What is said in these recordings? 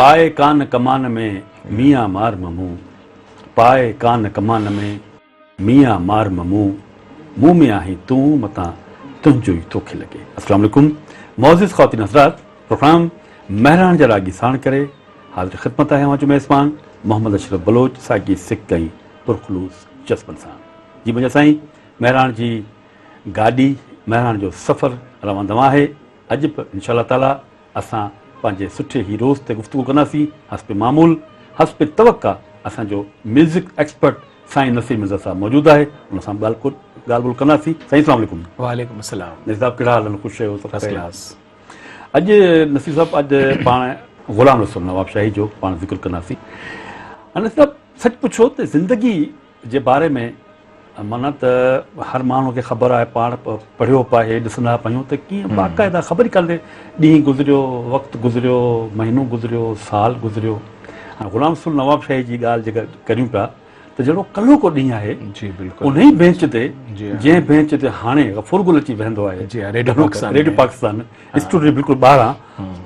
पाए कान कमान में मियाँ मार ममू, पाए कान कमान में मियाँ मार ममू, मुंह में आहीं तू मता तुंहिंजो ई तोखे लॻे। अस्सलाम वालेकुम मौज़िज़ ख़वातीन हज़रात, प्रोग्राम महरान जा रागी साण करे हाज़िर ख़िदमत आहियां जो मेज़बान मोहम्मद अशरफ बलोच साॻी सिक ऐं पुरखलूस जज़्बनि सां। जी मुंहिंजा साईं, महरान जी गाॾी, महरान जो सफ़र रवंदो आहे। अॼु बि इंशाअल्लाह ताला असां पंहिंजे सुठे हीरोज़ ते गुफ़्तगू कंदासीं। हस्ब मामूल हस्ब तवक्का असांजो म्यूज़िक एक्सपर्ट साईं नसीर मिर्ज़ा साहब मौजूदु आहे, हुन सां ॻाल्हि ॿोल कंदासीं। साईं अस्सलाम वालेकुम। वालेकुम अस्सलाम। नसीर साहब कहिड़ा हाल आहिनि? ख़ुशि आहियो? First class. अॼु नसीर साहब अॼु पाण ग़ुलाम रसूल नवाब शाही जो पाण ज़िक्र कंदासीं। नसीर साहब सच पुछो त ज़िंदगी जे बारे में माना त हर माण्हू खे ख़बर आहे, पाण पढ़ियो पियो आहे, ॾिसंदा पिया आहियूं त कीअं बाक़ाइदा ख़बर ई कान्हे ॾींहुं गुज़रियो, वक़्तु गुज़रियो, महीनो गुज़रियो, साल गुज़रियो। हाणे ग़ुलाम रसूल नवाब शाही जी ॻाल्हि जेका करियूं पिया त जहिड़ो कल्हो को ॾींहुं आहे, जी बिल्कुलु, उन ई बेंच ते जंहिं बेंच ते हाणे गफ़ूर गुल अची वेहंदो आहे, रेडियो पाकिस्तान स्टूडियो बिल्कुलु ॿाहिरां,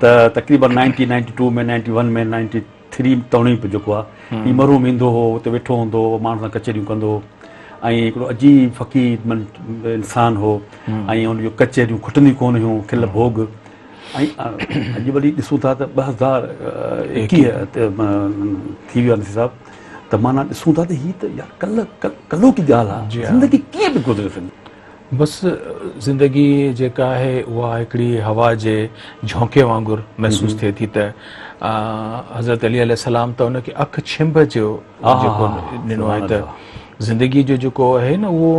त तक़रीबन 1992 में 91 में 93 ताईं बि जेको आहे ही मरूम ईंदो हो, उते वेठो हूंदो हो, माण्हुनि सां कचहरियूं कंदो हो ऐं हिकिड़ो अजीब फ़क़ीर इंसानु हो ऐं उनजो कचहरियूं खुटंदियूं कोन हुयूं, खिल भोग। ऐं अॼु वरी ॾिसूं था त 2021 थी वियो आहे नसीर साहब, त माना ॾिसूं था त हीअ त यार कल्हो की ॻाल्हि आहे, ज़िंदगी कीअं बि गुज़रे सघे। बसि ज़िंदगी जेका आहे उहा हिकिड़ी हवा जे झोंके वांगुरु महसूसु थिए थी त हज़रत अली अलैहिस्सलाम त उनखे अखि छिंभ जो जेको ॾिनो आहे त ज़िंदगी जो जेको आहे न उहो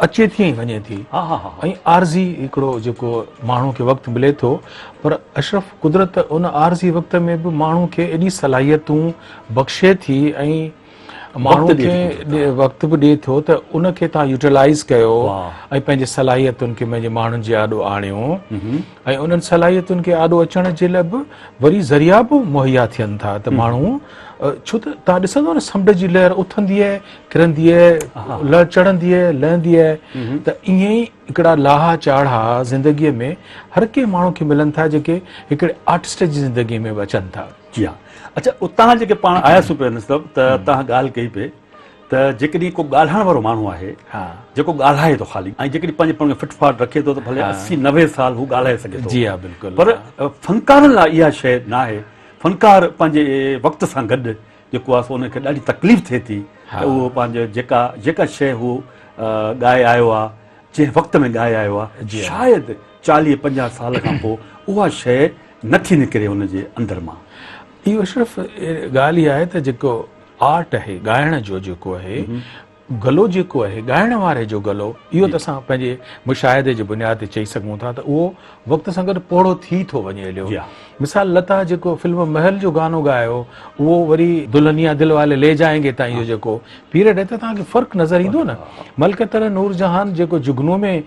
अचे थी ऐं वञे थी ऐं आरज़ी हिकिड़ो जेको माण्हू खे वक़्तु मिले थो, पर अशरफ कुदरत उन आरज़ी वक़्त में बि माण्हू खे एॾी सलाहियतूं बख़्शे थी ऐं माण्हू खे वक़्तु बि ॾिए थो त उनखे तव्हां यूटिलाइज़ कयो ऐं पंहिंजे सलाहियतुनि खे पंहिंजे माण्हुनि जे आॾो आणियो ऐं उन्हनि सलाहियतुनि खे आॾो अचण जे लाइ बि वरी ज़रिया बि मुहैया थियनि था त माण्हू, छो त तव्हां ॾिसंदो न समुंड जी लहर उथंदी आहे, किरंदी आहे, लहर चढ़ंदी आहे, लहंदी आहे, त ईअं ई हिकिड़ा लाहा चाढ़ा ज़िंदगीअ में हर कंहिं माण्हू खे मिलनि था जेके हिकिड़े आर्टिस्ट जी ज़िंदगीअ में बि अचनि था। जी हा। अच्छा, उतां जेके पाण आयासीं पिया सभु त तव्हां ॻाल्हि कई पिए त जेकॾहिं को ॻाल्हाइण वारो माण्हू आहे जेको ॻाल्हाए थो ख़ाली ऐं जेकॾहिं पंहिंजे पाण खे फिटफाट रखे थो त भले 80-90 साल हू ॻाल्हाए सघे थो। जी हा बिल्कुलु। पर फ़नकारनि लाइ इहा शइ न आहे। फ़नकार पंहिंजे वक़्त सां गॾु जेको आहे सो उनखे ॾाढी तकलीफ़ थिए थी त उहो पंहिंजो जेका शइ हू ॻाए आयो आहे, जंहिं वक़्त में ॻाए आयो आहे, शायदि 40-50 साल खां पोइ उहा शइ नथी निकिरे हुनजे अंदरि मां। इहो सिर्फ़ु ॻाल्हि इहा आहे त जेको आर्ट आहे ॻाइण जो जेको आहे, गलो जेको आहे ॻाइण वारे जो गलो, इहो त असां पंहिंजे मुशाहिदे जे बुनियाद ते चई सघूं था त उहो वक़्त सां गॾु पोड़ो थी थो वञे हलियो। मिसाल लता जेको फिल्म महल जो गानो ॻायो, उहो वरी दुल्हनिया दिल वाले ले जाएंगे ताईं इहो जेको पीरियड आहे त तव्हांखे फ़र्क़ु नज़र ईंदो न। मलकतर नूरजहान जेको जुगनू में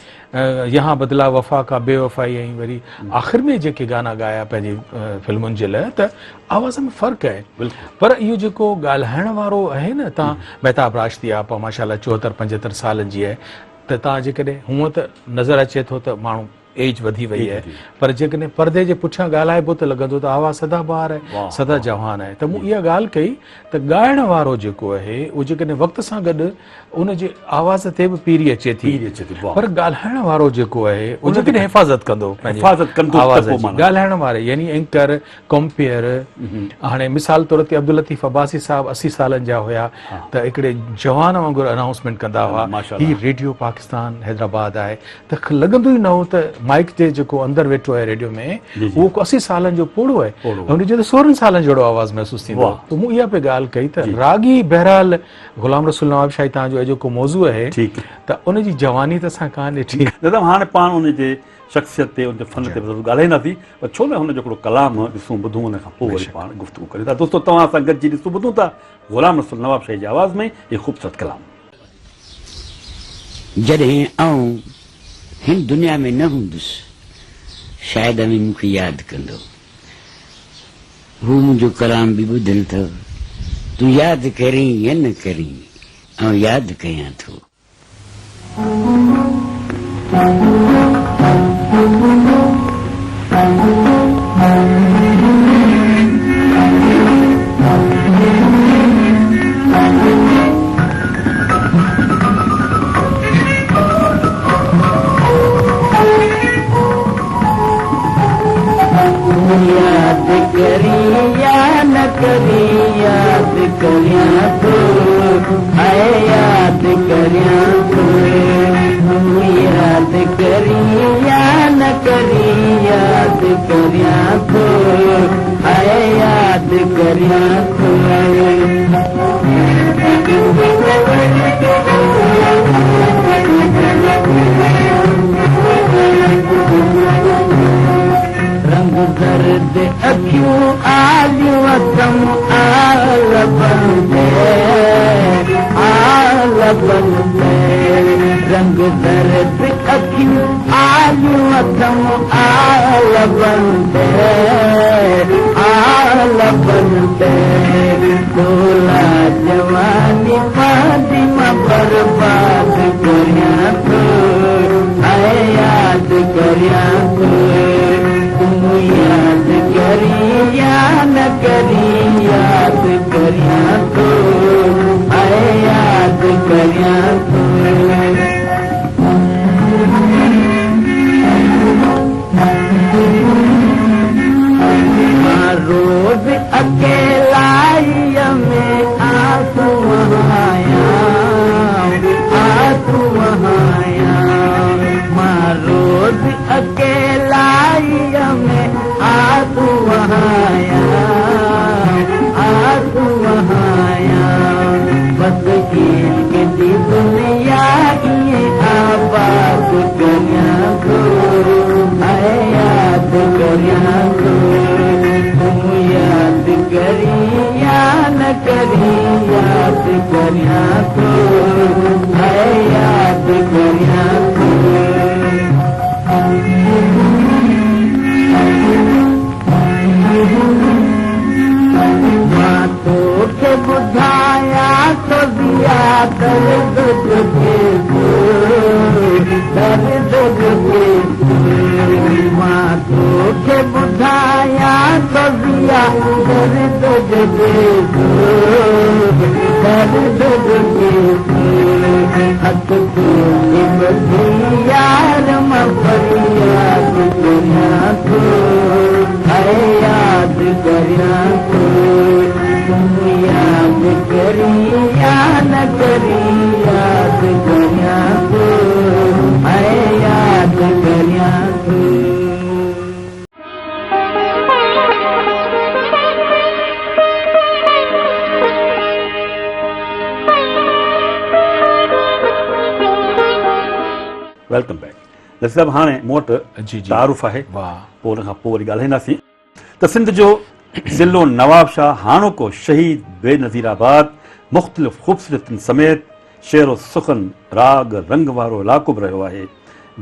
यहाँ बदिला वफ़ा का बेवफ़ाई ऐं वरी आख़िर में जेके गाना ॻाया पंहिंजी फिल्मुनि जे लाइ, त आवाज़ में फ़र्क़ु आहे। पर इहो जेको ॻाल्हाइण वारो आहे न, तव्हां महताब राशिदी आहे, पोइ माशाल्लाह 74-75 सालनि जी आहे, त तव्हां जेकॾहिं हूअं त नज़र अचे थो त माण्हू एज वधी वई आहे, पर जेकॾहिं परदे जे पुठियां ॻाल्हाइबो त लॻंदो त आवाज़ सदा ॿार आहे, सदा जवान आहे। त मूं इहा ॻाल्हि कई त ॻाइण वारो जेको आहे उहो जेकॾहिं वक़्त सां गॾु उनजे आवाज़ ते बि पीरी अचे थी, पर ॻाल्हाइण वारो जेको आहे उहो जेकॾहिं हिफ़ाज़त कंदो आवाज़ जी, ॻाल्हाइण वारे यानी एंकर, कॉम्पेयर। हाणे मिसाल तौर ते अब्दुल लतीफ़ अब्बासी साहब 80 सालनि जा हुया, त हिकिड़े जवान वांगुरु अनाउंसमेंट कंदा हुआ, ही रेडियो पाकिस्तान हैदराबाद आहे, त लॻंदो ई न हो त माइक ते जेको अंदरि वेठो आहे रेडियो में उहो 80 सालनि जो पोड़ो आहे, हुनजो त 16 सालनि जहिड़ो आवाज़ महसूसु थींदो। त मूं इहा पे ॻाल्हि कई त रागी बहरहाल ग़ुलाम रसूल नवाब शाही तव्हांजो जेको मौज़ू आहे त उनजी जवानी त असां कान ॾिठी। दादा हाणे पाण उनजे शख़्सियत ते, उनजे फन ते ॻाल्हाईंदासीं, पर छो न हुन जो हिकिड़ो कलाम ॾिसूं, ॿुधूं, उन खां पोइ वरी पाण गुफ़्तगू करियूं था। दोस्तो तव्हां सां गॾिजी ॾिसूं, ॿुधूं था ग़ुलाम रसूल नवाब शाही जी आवाज़ में इहे ख़ूबसूरत कलाम। जॾहिं आऊं हिन दुनिया में न हूंदुसि, शायदि अमी मूंखे यादि कंदो, हू मुंहिंजो कलाम बि ॿुधल अथव, तूं यादि करीं या न करीं, ऐं यादि कयां थो। करियां तो है याद करियां तो याद करी या न करी याद करियां तो है याद करियां तो रंग दर्द अखियों आलियों तम आल बनते रंग दर्द अखियों आलियों तम आल बनते बोला जवानी फातिमा बर्बाद करियां तो है याद करियां तो याद करी या न करी याद करियां तो है याद करियां तो रोज अकेलाई में आंसू वहाया माँ रोज अकेलाई में आंसू वहाया बस के दुनिया ये आबाद करियां को है याद करियां को याद करी या न करी याद करियां तो है याद करियां तो माँ तो के बुझाया तो दिया दर्द माँ तो के बुझाया तो दिया हक तो यार मफरियाद करियां तो है याद करियां तो याद करी या न करी याद करियां तो है याद करियां तो वेलकम बैक जैसे साहब हाणे मूं वटि जी, जी। तारुफ़ आहे वाह पोइ हुन खां पोइ वरी ॻाल्हाईंदासीं त सिंध जो ज़िलो नवाब शाह हाणोको शहीद बेनज़ीराबाद मुख़्तलिफ़ ख़ूबसूरतनि समेत शेर सुखन राग रंग वारो इलाइक़ो बि रहियो आहे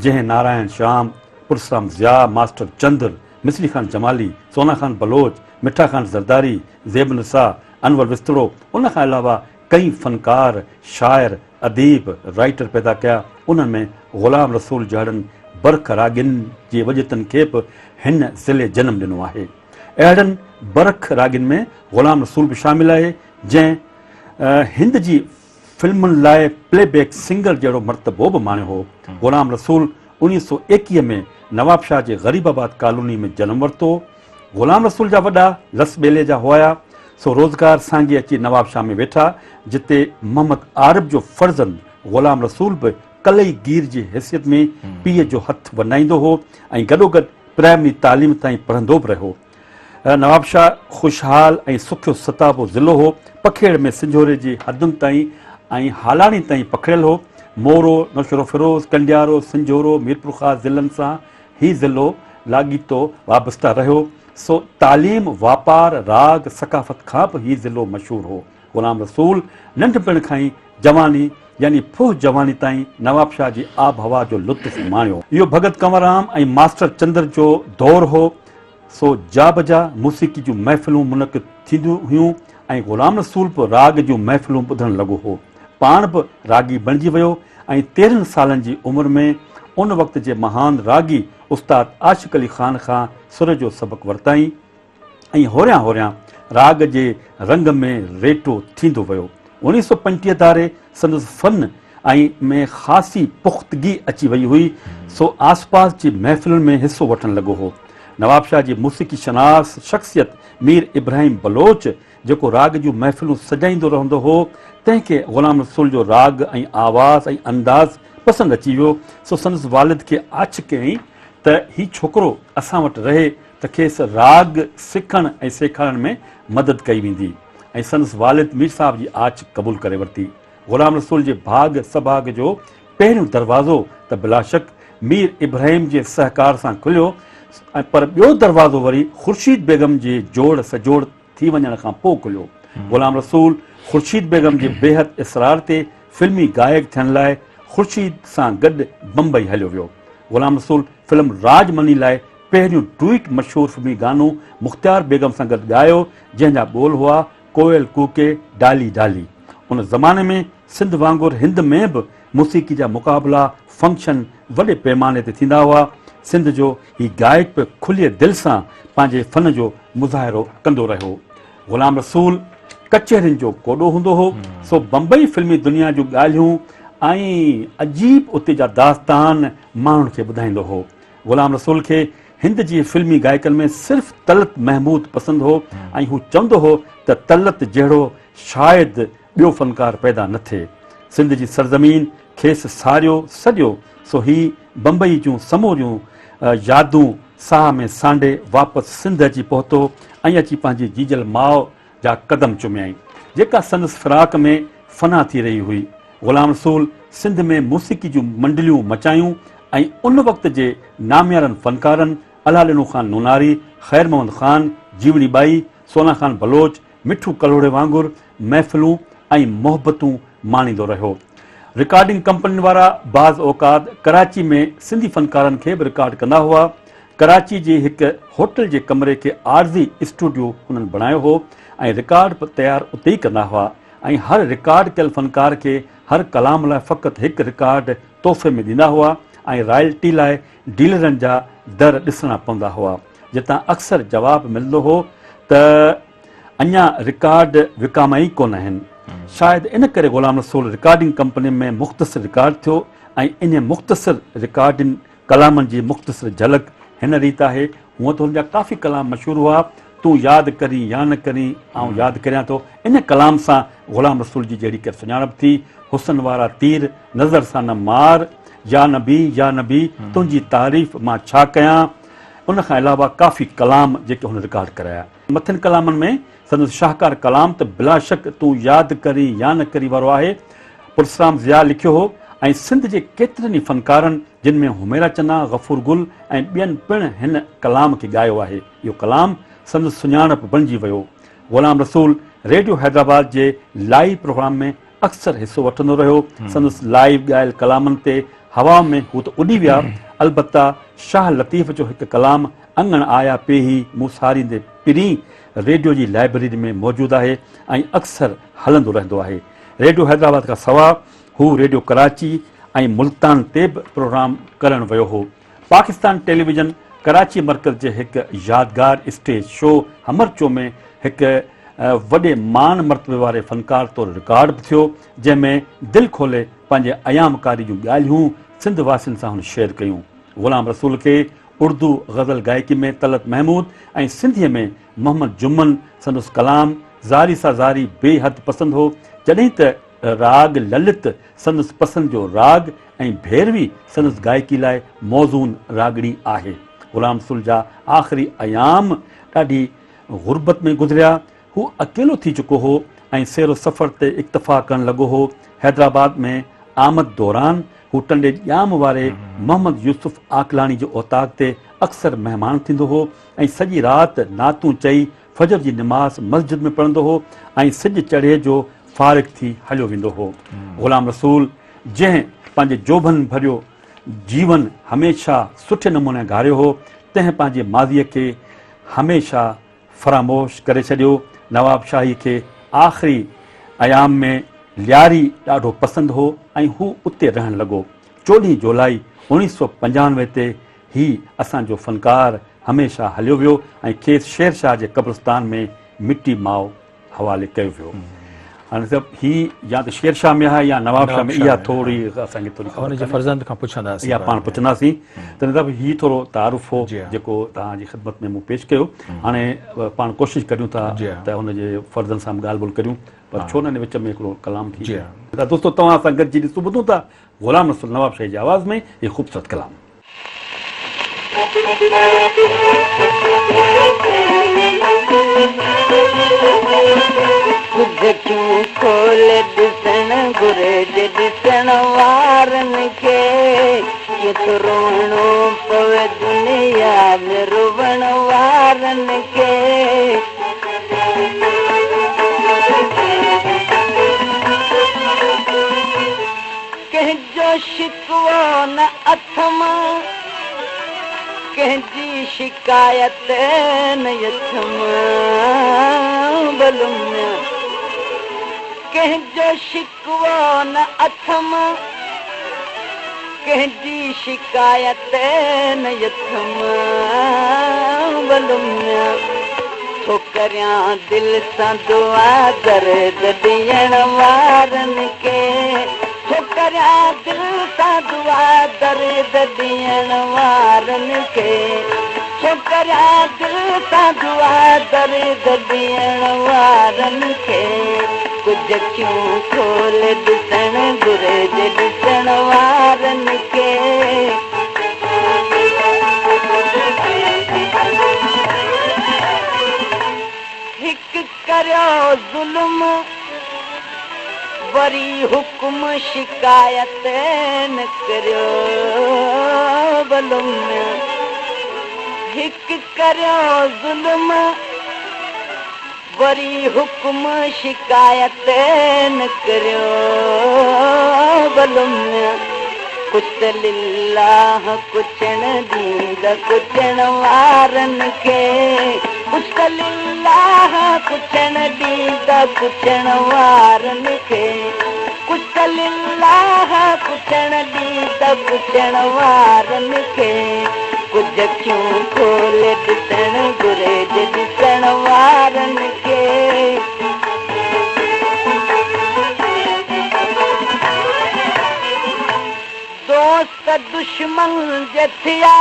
जंहिं नारायण श्याम पुरसाम ज़िया मास्टर चंद्र मिसरी ख़ान जमाली सोना ख़ान बलोच मिठा ख़ान ज़रदारी ज़ेब निसा अनवर विस्तरो उन खां अलावा कई फ़नकार शाइर अदीब राइटर पैदा कया उन्हनि में ग़ुलाम रसूल जहिड़नि बरख रागिन जे वजतनि खे बि हिन ज़िले जनमु ॾिनो आहे अहिड़नि बरख रागिन में ग़ुलाम रसूल बि शामिल आहे जंहिं हिंद जी फिल्मुनि लाइ प्लेबैक सिंगर जहिड़ो मर्तबो बि माणियो हो ग़ुलाम रसूल 1921 में नवाब शाह जे ग़रीबाबाद कॉलोनी में जनमु वरितो ग़ुलाम रसूल जा वॾा लस ॿेले जा हुआ सो रोज़गार सांगी अची नवाब शाह में वेठा जिते मोहम्मद आरिफ जो फर्ज़न ग़ुलाम रसूल बि कलई गीर जी हैसियत में पीउ जो हथु वनाईंदो हो ऐं गॾोगॾु प्राइमरी तालीम ताईं पढ़ंदो बि रहियो नवाब शाह ख़ुशहाल ऐं सुखियो सताबो ज़िलो हो पखेड़ में सिंझोरे जी हदुनि ताईं ऐं हालाणी ताईं पखड़ियल हो मोरो नौशरो फिरोज़ कंडियारो सिंझोरो मीरपुर ख़ास ज़िलनि सां हीउ ज़िलो लाॻीतो वाबस्ता रहियो सो तालीम वापार राग सकाफ़त खां बि हीउ ज़िलो मशहूरु हो ग़ुलाम रसूल नंढपिण खां ई जवानी यानी फुह जवानी ताईं नवाब शाह जी आब हवा जो लुत्फ़ माणियो इहो भगत कंवरराम ऐं मास्टर चंद्र जो दौर हो सो जा बजा मूसीक़ी जूं महफ़िलूं मुनक़िद थींदियूं हुयूं ऐं ग़ुलाम रसूल बि राग जूं महफ़िलूं ॿुधणु लॻो हो पाण बि रागी बणिजी वियो ऐं 13 सालनि जी उमिरि में उन वक़्त जे महान रागी उस्ताद आशिक़ अली ख़ान खां सुर जो सबक़ु वरिताईं ऐं होरियां होरियां राग जे रंग में रेटो थींदो वियो 1935 तारे संदसि फ़न ऐं में ख़ासी पुख़्तगी अची वई हुई सो आसपास जी महफ़िलुनि में हिसो वठणु लॻो हो नवाब शाह जी मूसीक़ी शनास शख़्सियत मीर इब्राहिम बलोच जेको राग जूं महफ़िलूं सजाईंदो रहंदो हो, तंहिंखे ग़ुलाम रसूल जो राग ऐं आवाज़ ऐं अंदाज़ पसंदि अची वियो। सो संदसि वालिद खे आछ कयईं त हीउ छोकिरो असां वटि रहे त खेसि राग सिखण ऐं सेखारण में मदद कई वेंदी। ऐं संदसि वालिद मीर साहिब जी आछ क़बूल करे वरिती। ग़ुलाम रसूल जे भाग सभाग जो पहिरियों दरवाज़ो त बिलाशक मीर इब्राहिम जे सहकार सां खुलियो, पर ॿियो दरवाज़ो वरी ख़ुर्शीद बेगम जे जोड़ सजोड़ थी वञण खां पोइ खुलियो। ग़ुलाम रसूल ख़ुर्शीद बेगम जे बेहद इसरार ते फिल्मी गायक थियण लाइ ख़ुर्शीद सां गॾु बम्बई हलियो वियो। ग़ुलाम रसूल फिल्म राजमनी लाइ पहिरियों ट्वीट मशहूरु फिल्मी गानो मुख़्तियार बेगम सां गॾु ॻायो, जंहिंजा ॿोल हुआ कोयल कूके डाली डाली। उन ज़माने में सिंध वांगुरु हिंद में बि मौसीक़ी जा मुक़ाबला फंक्शन वॾे पैमाने ते थींदा हुआ। सिंध जो हीउ गायक बि खुलीअ दिलि सां पंहिंजे फ़न जो मुज़ाहिरो कंदो रहियो। ग़ुलाम रसूल कचहरियुनि जो कोॾो हूंदो हो, सो बम्बई फिल्मी दुनिया जूं ॻाल्हियूं ऐं अजीब उते जा दास्तान माण्हुनि खे ॿुधाईंदो हो। ग़ुलाम रसूल खे हिंद जी फिल्मी गायकनि में सिर्फ़ु तलत महमूद पसंदि हो ऐं हू चवंदो हो त तलत जहिड़ो शायदि ॿियो फ़नकार पैदा न थिए। सिंध जी सरज़मीन खेसि सारियो सॼियो, सो ही बम्बई जूं समूरियूं यादूं साह में सांडे वापसि सिंध अची पहुतो ऐं अची पंहिंजी जीजल माउ जा क़दम चुमियाईं, जेका संदसि फिराक में फना थी रही हुई। ग़ुलाम रसूल सिंध में मौसीक़ी जूं मंडलियूं मचायूं ऐं उन वक़्त जे नामियारनि फ़नकारनि अलालिनो ख़ान नूनारी, ख़ैर मोहम्मद ख़ान, जीवड़ी बाई, सोना ख़ान बलोच, मिठू कलोड़े वांगुरु महफ़िलूं ऐं मोहबतूं माणींदो रहियो। रिकॉर्डिंग कंपनियुनि वारा बाज़ औक़ात कराची में सिंधी फ़नकारनि खे बि रिकॉर्ड कंदा हुआ। कराची जे हिकु होटल जे कमरे खे आर्ज़ी स्टूडियो हुननि बणायो हो ऐं रिकॉर्ड तयारु उते ई कंदा हुआ। ऐं हर रिकॉर्ड कयल फ़नकार खे हर कलाम लाइ फ़क़ति हिकु रिकॉर्ड तोहफ़े में ॾींदा हुआ ऐं रॉयल्टी लाइ डीलरनि जा दर ॾिसणा पवंदा हुआ, जितां अक्सर जवाबु मिलंदो हो त अञा रिकॉर्ड विकामा ई कोन आहिनि। शायदि इन करे ग़ुलाम रसूल रिकॉर्डिंग कंपनी में मुख़्तसिर रिकॉर्ड थियो ऐं इन मुख़्तसिर रिकॉर्डिंग कलामनि जी मुख़्तसिर झलक हिन रीति आहे। हूअं त हुनजा काफ़ी कलाम मशहूरु हुआ, तूं यादि करी या न करी ऐं यादि करियां थो। इन कलाम सां ग़ुलाम रसूल जी जहिड़ी केरु सुञाणप थी। हुसन वारा तीर नज़र सां न मार, या नबी तुंहिंजी तारीफ़ मां छा कयां। उन खां अलावा काफ़ी कलाम जेके हुन रिकॉर्ड कराया। मथनि कलामनि में संदसि शाहकार कलाम त बिलाशक तूं यादि करी या न करी वारो आहे, पुरसराम ज़िया लिखियो हो। ऐं सिंध जे केतिरनि ई फ़नकारनि जिन में हुमेरा चन्ना, गफ़ूर गुल ऐं ॿियनि पिणु हिन कलाम खे ॻायो आहे। इहो कलाम संदसि सुञाणप बणिजी वियो। ग़ुलाम रसूल रेडियो हैदराबाद जे लाइव प्रोग्राम में अक्सर हिसो वठंदो रहियो। संदसि लाइव ॻायल कलामनि ते हवा में हू त उॾी विया। अलबत्ता शाह लतीफ़ जो हिकु कलाम अंगण आया पे ही मूं सारींदे पिरी रेडियो जी लाइब्रेरी में मौजूदु आहे ऐं अक्सर हलंदो रहंदो आहे। रेडियो हैदराबाद खां सवाइ हू रेडियो कराची ऐं मुल्तान ते बि प्रोग्राम करणु वियो हो। पाकिस्तान टेलीविज़न कराची मर्कज़ जे हिकु यादगार स्टेज शो हमर चो में हिकु वॾे मान मर्तबे वारे फ़नकार तौरु रिकॉर्ड बि थियो, जंहिंमें दिलि खोले पंहिंजे अयामकारी जूं ॻाल्हियूं सिंध वासियुनि सां हुन शेयर कयूं। ग़ुलाम रसूल खे उर्दू गज़ल गायकी में तलत महमूद ऐं सिंधीअ में मोहम्मद जुम्मन संदसि कलाम ज़ारी सा ज़ारी बेहद पसंदि हो, जॾहिं त राग ललित संदसि पसंदि जो राग ऐं भैरवी संदसि गायकी लाइ मौज़ून रागड़ी आहे। ग़ुलाम रसूल जा आख़िरी अयाम ॾाढी ग़ुरबत में गुज़रिया। हू अकेलो थी चुको हो ऐं सैरो सफ़र ते इक्तफ़ा करणु लॻो हो। हैदराबाद में आमद दौरान हू टंडे ॼाम वारे मोहम्मद यूसुफ आकलानी जो औताक़ ते अक्सर महिमान थींदो हो ऐं सॼी राति नातूं चई फजर जी निमाज़ मस्जिद में पढ़ंदो हो ऐं सिॼ चढ़े जो फारिग थी हलियो वेंदो हो। ग़ुलाम रसूल जंहिं पंहिंजे जोभन भरियो जीवन हमेशह सुठे नमूने घारियो हो, तंहिं पंहिंजे माज़ीअ खे हमेशह फ़रामोश करे छॾियो। नवाब शाही खे आख़िरी अयाम में लियारी ॾाढो पसंदि हो ऐं हू उते रहणु लॻो। 14 जुलाई 1995 ते ही असांजो फ़नकार हमेशह हलियो वियो ऐं खेसि शेरशाह जे क़ब्रिस्तान में मिटी माओ हवाले कयो वियो। हाणे सभु ही या त शेरशाह में आहे या नवाब शाह में, इहा थोरी असांखे थोरी ख़बर हुनजे फर्ज़ंद खां पुछंदासीं, इहा पाण पुछंदासीं। त मतिलबु ही थोरो तारुफ़ हो जी हाँ। जेको तव्हांजी ख़िदमत में मूं पेश कयो। हाणे पाण कोशिशि करियूं था जी हाँ। त हुनजे फर्ज़नि सां ॻाल्हि ॿोल करियूं, पर छो न हिन विच में हिकिड़ो कलाम थी जी वञे। हाँ। त दोस्तो तव्हां सां गॾिजी ॾिसूं ॿुधूं था ग़ुलाम रसूल नवाब शाह जी आवाज़ में इहो ख़ूबसूरत कलाम। कुझ क्यों खोल ॾिसण घुरिजे ॾिसण वारनि खे, केतिरो रोइणो पवे दुनिया में रुवण वारनि खे। कंहिंजो शिकवो न अथमि, कंहिंजी शिकायत न अथमि बलुम, कंहिंजो शिकवो न अथमि, कंहिंजी शिकायत न अथमि बलुम। थो करियां दिलि सां दुआ दर्द ॾियण वारनि खे, थो करियां दिलि सां दुआ दर्द ॾियण वारनि खे, थो करियां दिलि सां दुआ दर्द ॾियण वारनि खे। कुझ क्यों खोल ॾिसण घुरिजे ॾिसण वारनि खे। हिकु करियो ज़ुल्म वरी हुकुम शिकायत न करियो बलुम, हिकु करियो ज़ुल्म वरी हुकुम शिकायत न करियो बलुम। कुझु त लिल्लाह कुझण ॾींदा कुझण वारनि खे, कुझु त लिल्लाह कुझण ॾींदा कुझण वारनि खे, कुझु त लिल्लाह कुझण ॾींदा कुझण वारनि खे। कुझ क्यों खोल ॾिसण घुरिजे ॾिसण वारनि खे। दोस्त दुश्मन जे थिया,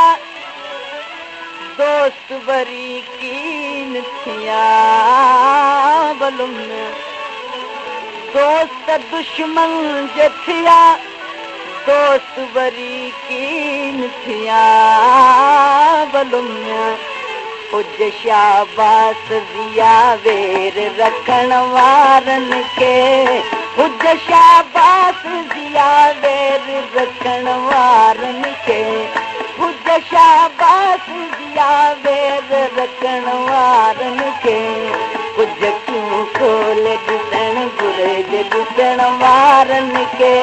दोस्त वरी कीन थिया बलुम, दोस्त दुश्मन जे थिया, दोस्त वरी कीन थिया बलुम। कुझ शाबास ज़िया वेर रखण वारनि खे, कुझ शाबास ज़िया वेर रखण वारनि खे, कुझ शाबास ज़िया वेर रखण वारनि खे। कुझ क्यों खोल ॾिसण घुरिजे ॾिसण वारनि खे,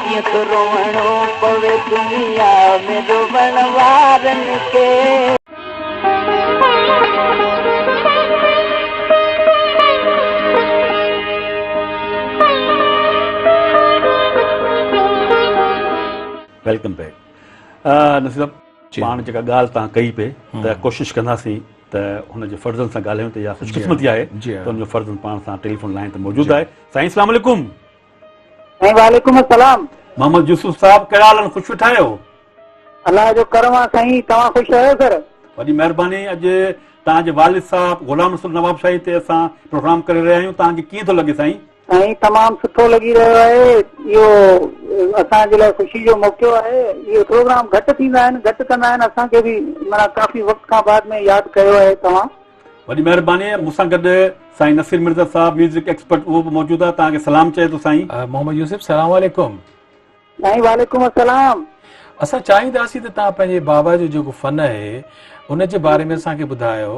कीअं थो रोइणो पवे दुनिया में रुवण वारनि खे। Welcome back. नसीब पाण जेका ॻाल्हि तव्हां कई पे त कोशिशि कंदासीं त हुनजे फर्ज़नि सां ॻाल्हायूं त इहा ख़ुशकिस्मती आहे त हुनजो फर्ज़ पाण सां टेलीफोन लाइन ते मौजूदु आहे। साईं अस्सलाम वालेकुम। वालेकुम अस्सलाम। मोहम्मद यूसुफ साहब कहिड़ा हाल आहिनि? ख़ुशि वेठा आहियो? अल्लाह जो करम आहे साईं, तव्हां ख़ुशि आहियो सर? वॾी महिरबानी। अॼु तव्हांजे वालिद साहब ग़ुलाम रसूल नवाब शाही ते असां प्रोग्राम करे रहिया आहियूं, तव्हांखे कीअं थो लॻे साईं? साईं तमामु सुठो लॻी रहियो आहे, इहो असांजे लाइ ख़ुशी जो मौक़ो आहे। इहो प्रोग्राम घटि थींदा आहिनि, घटि कंदा आहिनि, असांखे बि माना काफ़ी वक़्त खां बाद में यादि कयो आहे तव्हां। वॾी महिरबानी। मूंसां गॾु साईं नसीर मिर्ज़ा साहब म्यूज़िक एक्सपर्ट उहो बि मौजूदु आहे, तव्हांखे सलाम चए थो साईं। मोहम्मद यूसुफ सलाम वालेकुम। साईं वालेकुम अस्सलाम। असां चाहींदासीं त तव्हां पंहिंजे बाबा जो जेको फ़न आहे उनजे बारे में असांखे ॿुधायो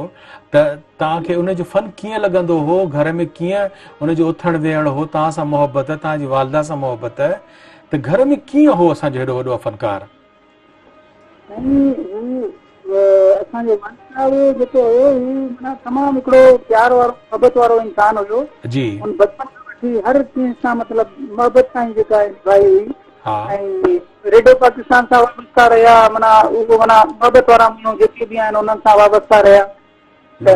त तव्हांखे उनजो फ़न कीअं लॻंदो हो, घर में कीअं उनजो उथण वेहण हो, तव्हां सां मोहबत, तव्हांजी वालिदा सां मोहबत, त घर में कीअं हो असांजो हेॾो वॾो फ़नकार? असांजे वालिद जेको हो माना तमामु हिकिड़ो प्यार वारो मोहबत वारो इंसान हुयो जी। बचपन खां वठी हर चीज़ सां मतिलबु मोहबत सां ई जेका निभाई हुई। ऐं रेडियो पाकिस्तान सां वाबस्ता रहिया, माना उहो माना मोहबत वारा माण्हू जेके बि आहिनि उन्हनि सां वाबस्ता रहिया। त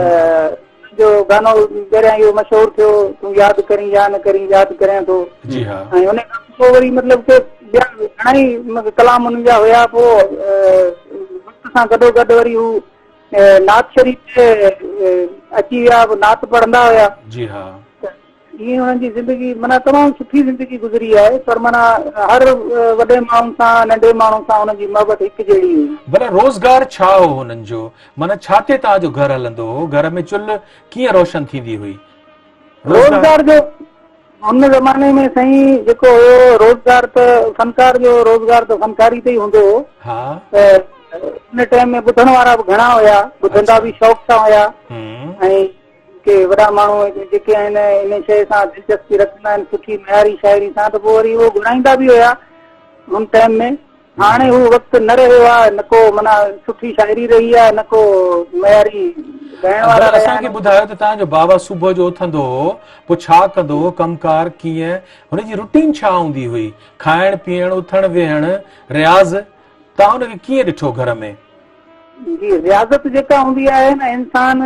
जो गानो पहिरियां इहो मशहूरु थियो, तूं यादि करी या न करी यादि करियां थो। जी हा ऐं उन खां पोइ वरी मतिलबु के ॿिया घणेई कलाम उन्हनि जा हुया। पोइ वक़्त सां गॾोगॾु वरी हू नात शरीफ़ ते अची विया, नात पढ़ंदा हुया। जी हा ईअं हुननि जी ज़िंदगी माना तमामु सुठी ज़िंदगी गुज़री आहे। पर माना हर वॾे माण्हू सां नंढे माण्हू सां हुनजी मोहबत हिकु जहिड़ी हुई। भला रोज़गार छा हो हुननि जो, माना छा ते तव्हांजो घर हलंदो हो, घर में चुल्ह कीअं रोशन थींदी हुई? रोज़गार जो हुन ज़माने में साईं जेको हुयो रोज़गार त फनकार जो रोज़गार त फनकारी ते ई हूंदो हो। हा त उन टाइम में ॿुधण वारा बि घणा हुया, ॿुधंदा बि शौक़ सां हुया। ऐं के वॾा माण्हू जेके आहिनि इन शइ सां दिलचस्पी रखंदा आहिनि, सुठी मयारी शाइरी सां, त पोइ वरी उहो घुराईंदा बि हुया हुन टाइम में। हाणे हू वक़्तु न रहियो आहे, न को माना सुठी शाइरी रही आहे, न को मयारी ॻाइण वारा रहिया असांखे आहिनि। ॿुधायो त तव्हांजो बाबा सुबुह जो उथंदो हो, पोइ छा कंदो हो, कमकार कीअं, हुनजी रूटीन छा हूंदी हुई? खाइण पीअण, उथण वेहण, रियाज़, तव्हां हुनखे कीअं ॾिठो घर में? जी रियाज़त जेका हूंदी आहे न, इंसान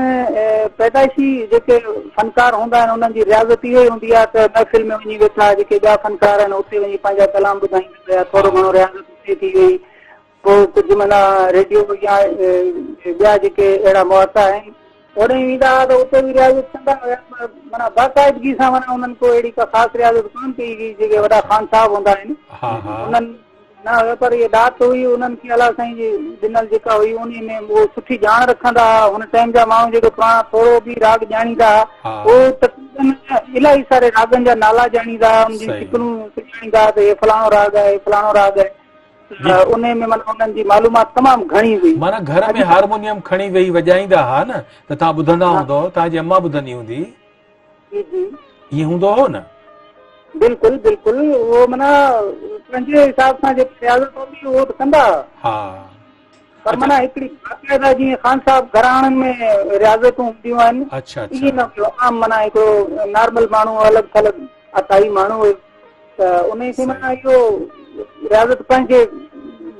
पैदाइशी जेके फनकार हूंदा आहिनि उन्हनि जी रियाज़त इहो ई हूंदी आहे त महफ़िल में वञी वेठा जेके ॿिया फनकार आहिनि उते वञी पंहिंजा कलाम ॿुधाईंदा पिया, थोरो घणो रियाज़त उते थी वई। पोइ कुझु माना रेडियो या ॿिया जेके अहिड़ा मुआसा आहिनि होॾे वेंदा हुआ त उते बि रियाज़त कंदा हुया। माना बाक़ाइदगी सां माना उन्हनि को अहिड़ी का ख़ासि रियाज़त कोन कई हुई। जेके वॾा ख़ान साहब हूंदा आहिनि उन्हनि न हुयो, पर इहे दात हुई उन्हनि खे अलाह साईं जी ॾिनल जेका हुई उन में उहो सुठी ॼाण रखंदा हुआ। हुन टाइम जा माण्हू जेके पुराणा थोरो बि राग ॼाणींदा हुआ, उहे तक़रीबन इलाही सारे रागनि जा नाला ॼाणींदा हुआ, उनजी शिकलूं सुञाणींदा हुआ त हे फलाणो राग आहे, फलाणो राग आहे। उन में माना उन्हनि जी मालूमात तमामु घणी हुई। माना घर में हारमोनियम खणी वेही वॼाईंदा हुआ न, त तव्हां ॿुधंदा हूंदो, तव्हांजी अम्मा ॿुधंदी हूंदी, ईअं हूंदो हो न? बिल्कुलु बिल्कुलु, उहो माना पंहिंजे हिसाब सां जेकी रियाज़त हूंदी उहो त कंदा। पर माना हिकिड़ी बाक़ाइदा जीअं ख़ान साहब घराणनि में रियाज़तूं हूंदियूं आहिनि, ईअं न पियो आम माना हिकिड़ो नॉर्मल माण्हू अलॻि थलॻि अताई माण्हू हुयो, त उन खे माना इहो रियाज़त पंहिंजे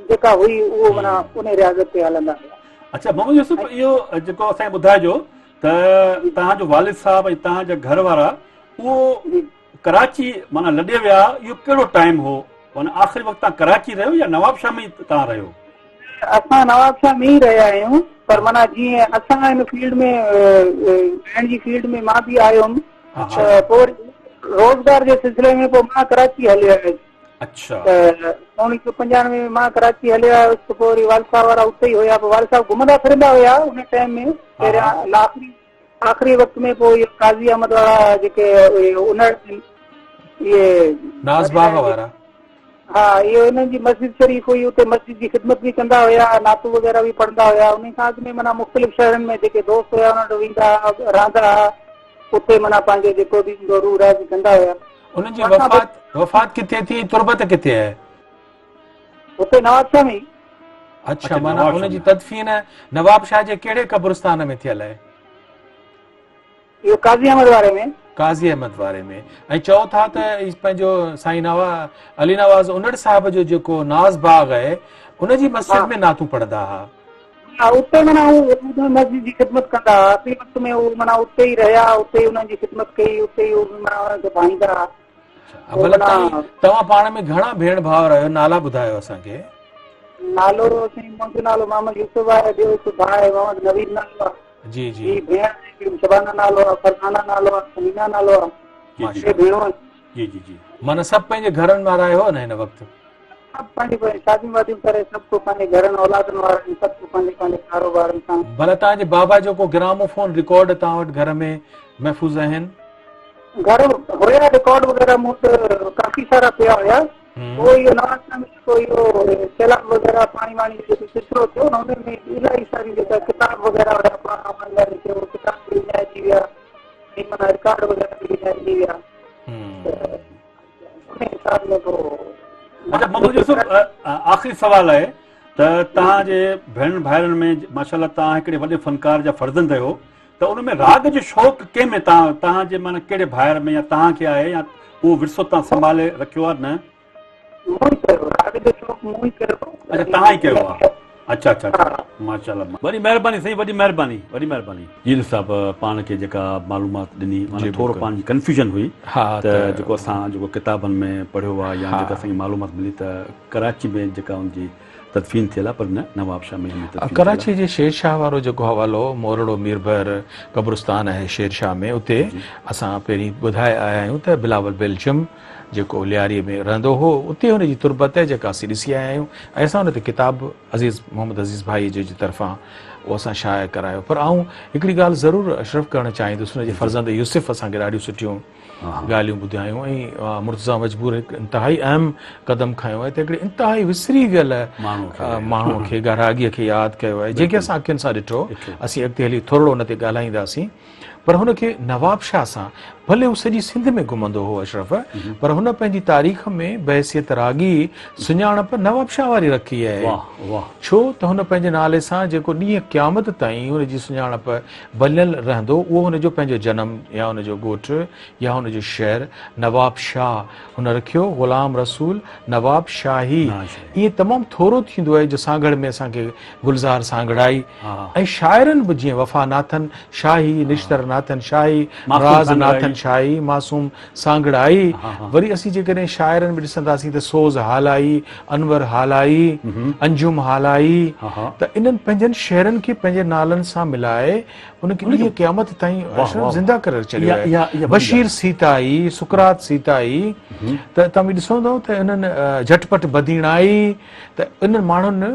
जेका हुई उहो माना उन रियाज़त ते हलंदा हुया। अच्छा मोहम्मद यूसुफ, इहो जेको असांखे ॿुधाइजो त तव्हांजो वालिद साहब ऐं तव्हांजा घर वारा उहो कराची माना लॾे विया, इहो कहिड़ो टाइम हो? माना आख़िरी वक़्तु तव्हां कराची रहियो या नवाबशाह में तव्हां रहियो? असां नवाबशाह में ई रहिया आहियूं, पर माना जीअं असां हिन फील्ड में ॻाइण जी फील्ड में मां बि आयो हुउमि, पोइ रोज़गार जे सिलसिले में पोइ मां कराची हली आयुसि। अच्छा, त 1995 में मां कराची हली आयुसि, त पोइ वरी वालिद साहब वारा उते ई हुया। पोइ वालिद साहब घुमंदा फिरंदा हुया उन टाइम में। पहिरियां आख़िरी वक़्त में पोइ इहो काज़ी अहमद वारा जेके इहे नाज़बाग वारा, हा, इहो हिननि जी मस्जिद शरीफ़ हुई, उते मस्जिद जी ख़िदमत बि कंदा हुया, नातू वग़ैरह बि पढ़ंदा हुया। उन खां अॻु में माना मुख़्तलिफ़ शहरनि में जेके दोस्त हुया उन वटि वेंदा रहंदा हुआ, उते माना पंहिंजो जेको बि हूंदो रूह राज़ कंदा हुया। उन्हनि जी वफ़ात किथे थी, तुरबत किथे आहे? उते नवाबशाह में। अच्छा, माना उनजी तदफीन नवाबशाह जे कहिड़े कब्रिस्तान में थियल आहे? इहो काज़ी अहमद वारे में। काज़ी अहमद वारे में। ऐं चओ था त पंहिंजो साईं अली नवाज़ उनड़ साहिब जो जेको नाज़ बाग आहे उनजी मस्जिद में नातू पढ़ंदा हुआ। उते माना हू मस्जिद जी ख़िदमत कंदा हुआ। आख़िरी वक़्त में हू माना उते ई रहिया, उते ई उन्हनि जी ख़िदमत कई, उते ई माना उन्हनि खे पाईंदा हुआ। तव्हां पाण में घणा भेण भाउ रहियो, नाला ॿुधायो असांखे? नालो मुंहिंजो नालो मोहम्मद यूसुफ आहे, ॿियो हिकु भाउ आहे मोहम्मद नवीद नालो आहे। जी जी, भेण शबाना नालो आहे, फरहाना नालो आहे, समीना नालो आहे। जी जी जी, माना सभु पंहिंजे घरनि में रहियो हो न हिन वक़्तु? सभु पंहिंजी शादियूं वादियूं करे सभु को पंहिंजे घरनि औलादनि वारनि सभु को पंहिंजे पंहिंजे कारोबारनि सां। भला तव्हांजे बाबा जो को ग्रामोफोन रिकॉर्ड तव्हां वटि घर में महफ़ूज़ आहिनि? घर हुया रिकॉर्ड वग़ैरह मूं वटि काफ़ी सारा पिया हुया। पोइ इहो नवाबशाह में जेको इहो सैलाब वग़ैरह पाणी वाणी जेको सिलसिलो थियो न, हुन में इलाही सारी जेका किताब वग़ैरह हुया पुराणा उहे किताब बि विञाइजी विया, ऐं माना रिकॉर्ड वग़ैरह बि विञाइजी विया। उन हिसाब में पोइ अच्छा मोहम्मद यूसुफ, आख़िरी सवाल आहे त तव्हांजे भेण भाइरनि में माशाल्लाह तव्हां हिकिड़े वॾे फनकार जा फर्ज़ंद आहियो, त उन में राग जो शौक़ु कंहिं में तव्हांजे माना कहिड़े भाइर में या तव्हांखे आहे, या उहो विरसो तव्हां संभाले रखियो आहे न? मूं ई कयो राग जो शौक़ु, मूं ई कयो। अच्छा, तव्हां ई कयो आहे। अच्छा अच्छा अच्छा माशाल्लाह वॾी महिरबानी साईं वॾी महिरबानी जीर साहब पाण खे जेका मालूमात ॾिनी माना जी, थोरो बिल्कुलु। पंहिंजी कंफ्यूजन हुई हा त जेको असां जेको किताबनि में पढ़ियो आहे या हा। जेका असांखे मालूमात मिली त कराची में जेका हुनजी तदफ़ीन थियल आहे पर न नवाब शाह में हुनजी तदफ़ीन थियल कराची आहे जे शेरशाह वारो जेको हवालो मोरड़ो मीरभर कब्रस्तान आहे शेरशाह में उते असां पहिरीं ॿुधाए आया आहियूं त बिलावल बेल्जियम जेको लियारीअ में रहंदो हो उते हुनजी तुरबत आहे जेका असीं ॾिसी आया आहियूं ऐं असां हुन ते किताबु अज़ीज़ मोहम्मद अज़ीज़ भाई जे तरफ़ां उहो असां शाया करायो पर आऊं हिकिड़ी ॻाल्हि ज़रूरु अशरफ करणु चाहींदुसि हुनजे फर्ज़ंद यूसुफ असांखे ॾाढियूं सुठियूं ॻाल्हियूं ॿुधायूं ऐं मुर्तज़ा मजबूर हिकु इंतिहाई अहम क़दम खयों आहे त हिकिड़े इंतिहाई विसरी वियल माण्हूअ खे गारागीअ खे यादि कयो आहे जेके असां अखियुनि सां ॾिठो असीं अॻिते हली थोरो हुन ते ॻाल्हाईंदासीं पर हुनखे नवाब शाह सां भले हू सॼी सिंध में घुमंदो हो अशरफ पर हुन पंहिंजी तारीख़ में बहसियत रागी सुञाणप नवाब शाह वारी रखी आहे छो त हुन पंहिंजे नाले सां जेको ॾींहं क़यामत ताईं हुनजी सुञाणप बलियल रहंदो उहो हुनजो पंहिंजो जनम या हुनजो ॻोठु या हुनजो शहर नवाब शाह हुन रखियो ग़ुलाम रसूल नवाब शाही ईअं तमामु थोरो थींदो आहे जो सांगड़ में असांखे गुलज़ार सांगड़ाई ऐं शाइरनि बि जीअं वफ़ा नाथन शाही निश्तर नाथन शाही राज़ नाथन शाही मासूम सांगड़ाई वरी असीं जेकॾहिं शाइरनि बि ॾिसंदासीं त सोज़ हालाई अनवर हालाई अंजुम हालाई त इन्हनि पंहिंजनि शहरनि खे पंहिंजे नालनि सां मिलाए उनखे ॾींहं क़यामत ताईं अशरफ ज़िंदा करे छॾियो आहे बशीर सीताई सुकरात सीताई त तव्हां ॾिसो था त इन्हनि झटपट बदीणाई त इन्हनि माण्हुनि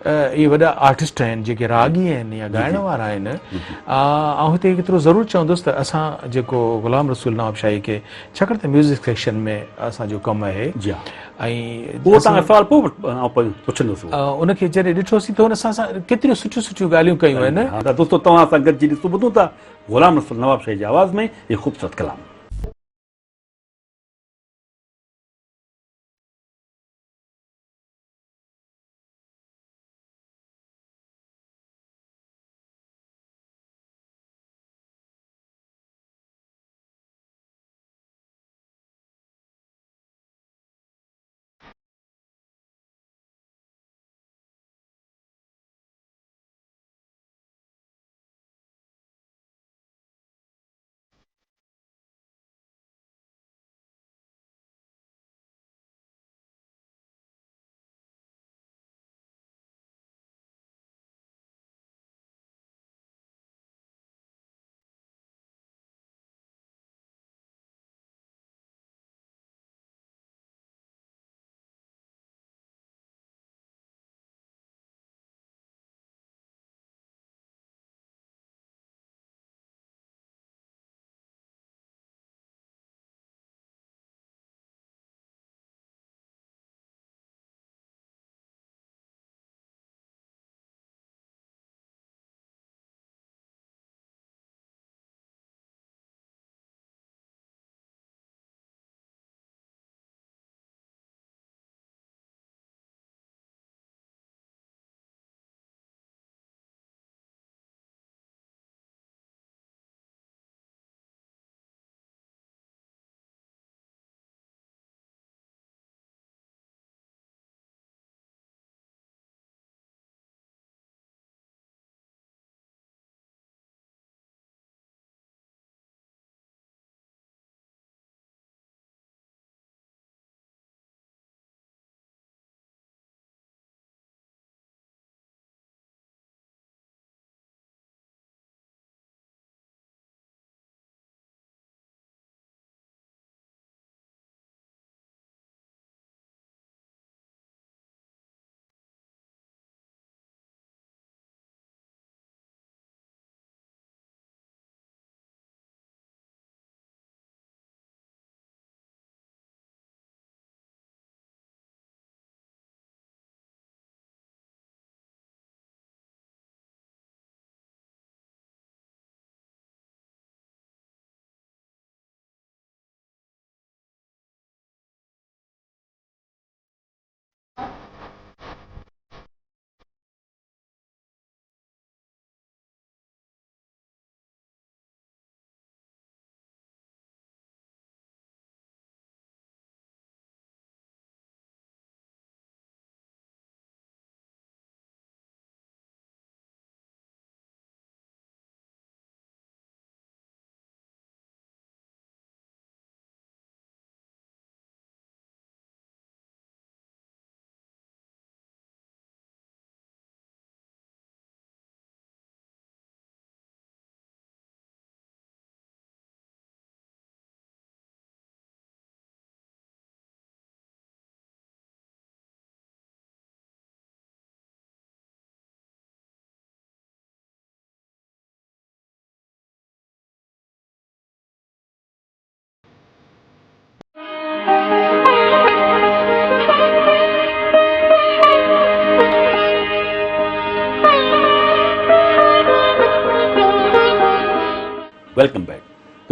इहे वॾा आर्टिस्ट आहिनि जेके रागी आहिनि या ॻाइण वारा आहिनि ऐं हिते केतिरो ज़रूरु चवंदुसि त असां जेको ग़ुलाम रसूल नवाब शाही खे छाकाणि त म्यूज़िक सेक्शन में असांजो कमु आहे ऐं उनखे जॾहिं ॾिठोसीं त हुन सां केतिरियूं सुठियूं सुठियूं ॻाल्हियूं कयूं आहिनि दोस्तो तव्हां सां गॾिजी ॾिसो ॿुधूं था ग़ुलाम रसूल नवाब शाही जी आवाज़ में इहे ख़ूबसूरत कलाम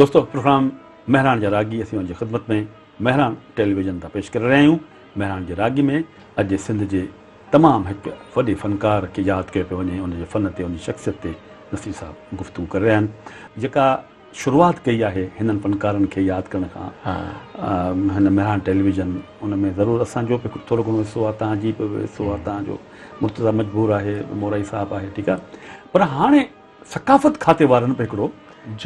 दोस्तों प्रोग्राम महरान जा रागी असीं उनजी ख़िदमत में महरान टेलीविज़न तां पेश करे रहिया आहियूं। महरान जे रागी में अॼु सिंध जे तमामु हिकु वॾे फ़नकार खे यादि कयो पियो वञे, उनजे फ़न ते, उनजी शख़्सियत ते नसीर साहब गुफ़्तगू करे रहिया आहिनि। जेका शुरूआति कई आहे हिननि फ़नकारनि खे यादि करण खां हिन महरान टेलीविज़न, उन में ज़रूरु असांजो बि थोरो घणो हिसो आहे, तव्हांजी बि हिसो आहे, तव्हांजो मुर्तज़ा मजबूर आहे, मोराई साहबु आहे, ठीकु आहे। पर हाणे सकाफ़त खाते वारनि बि हिकिड़ो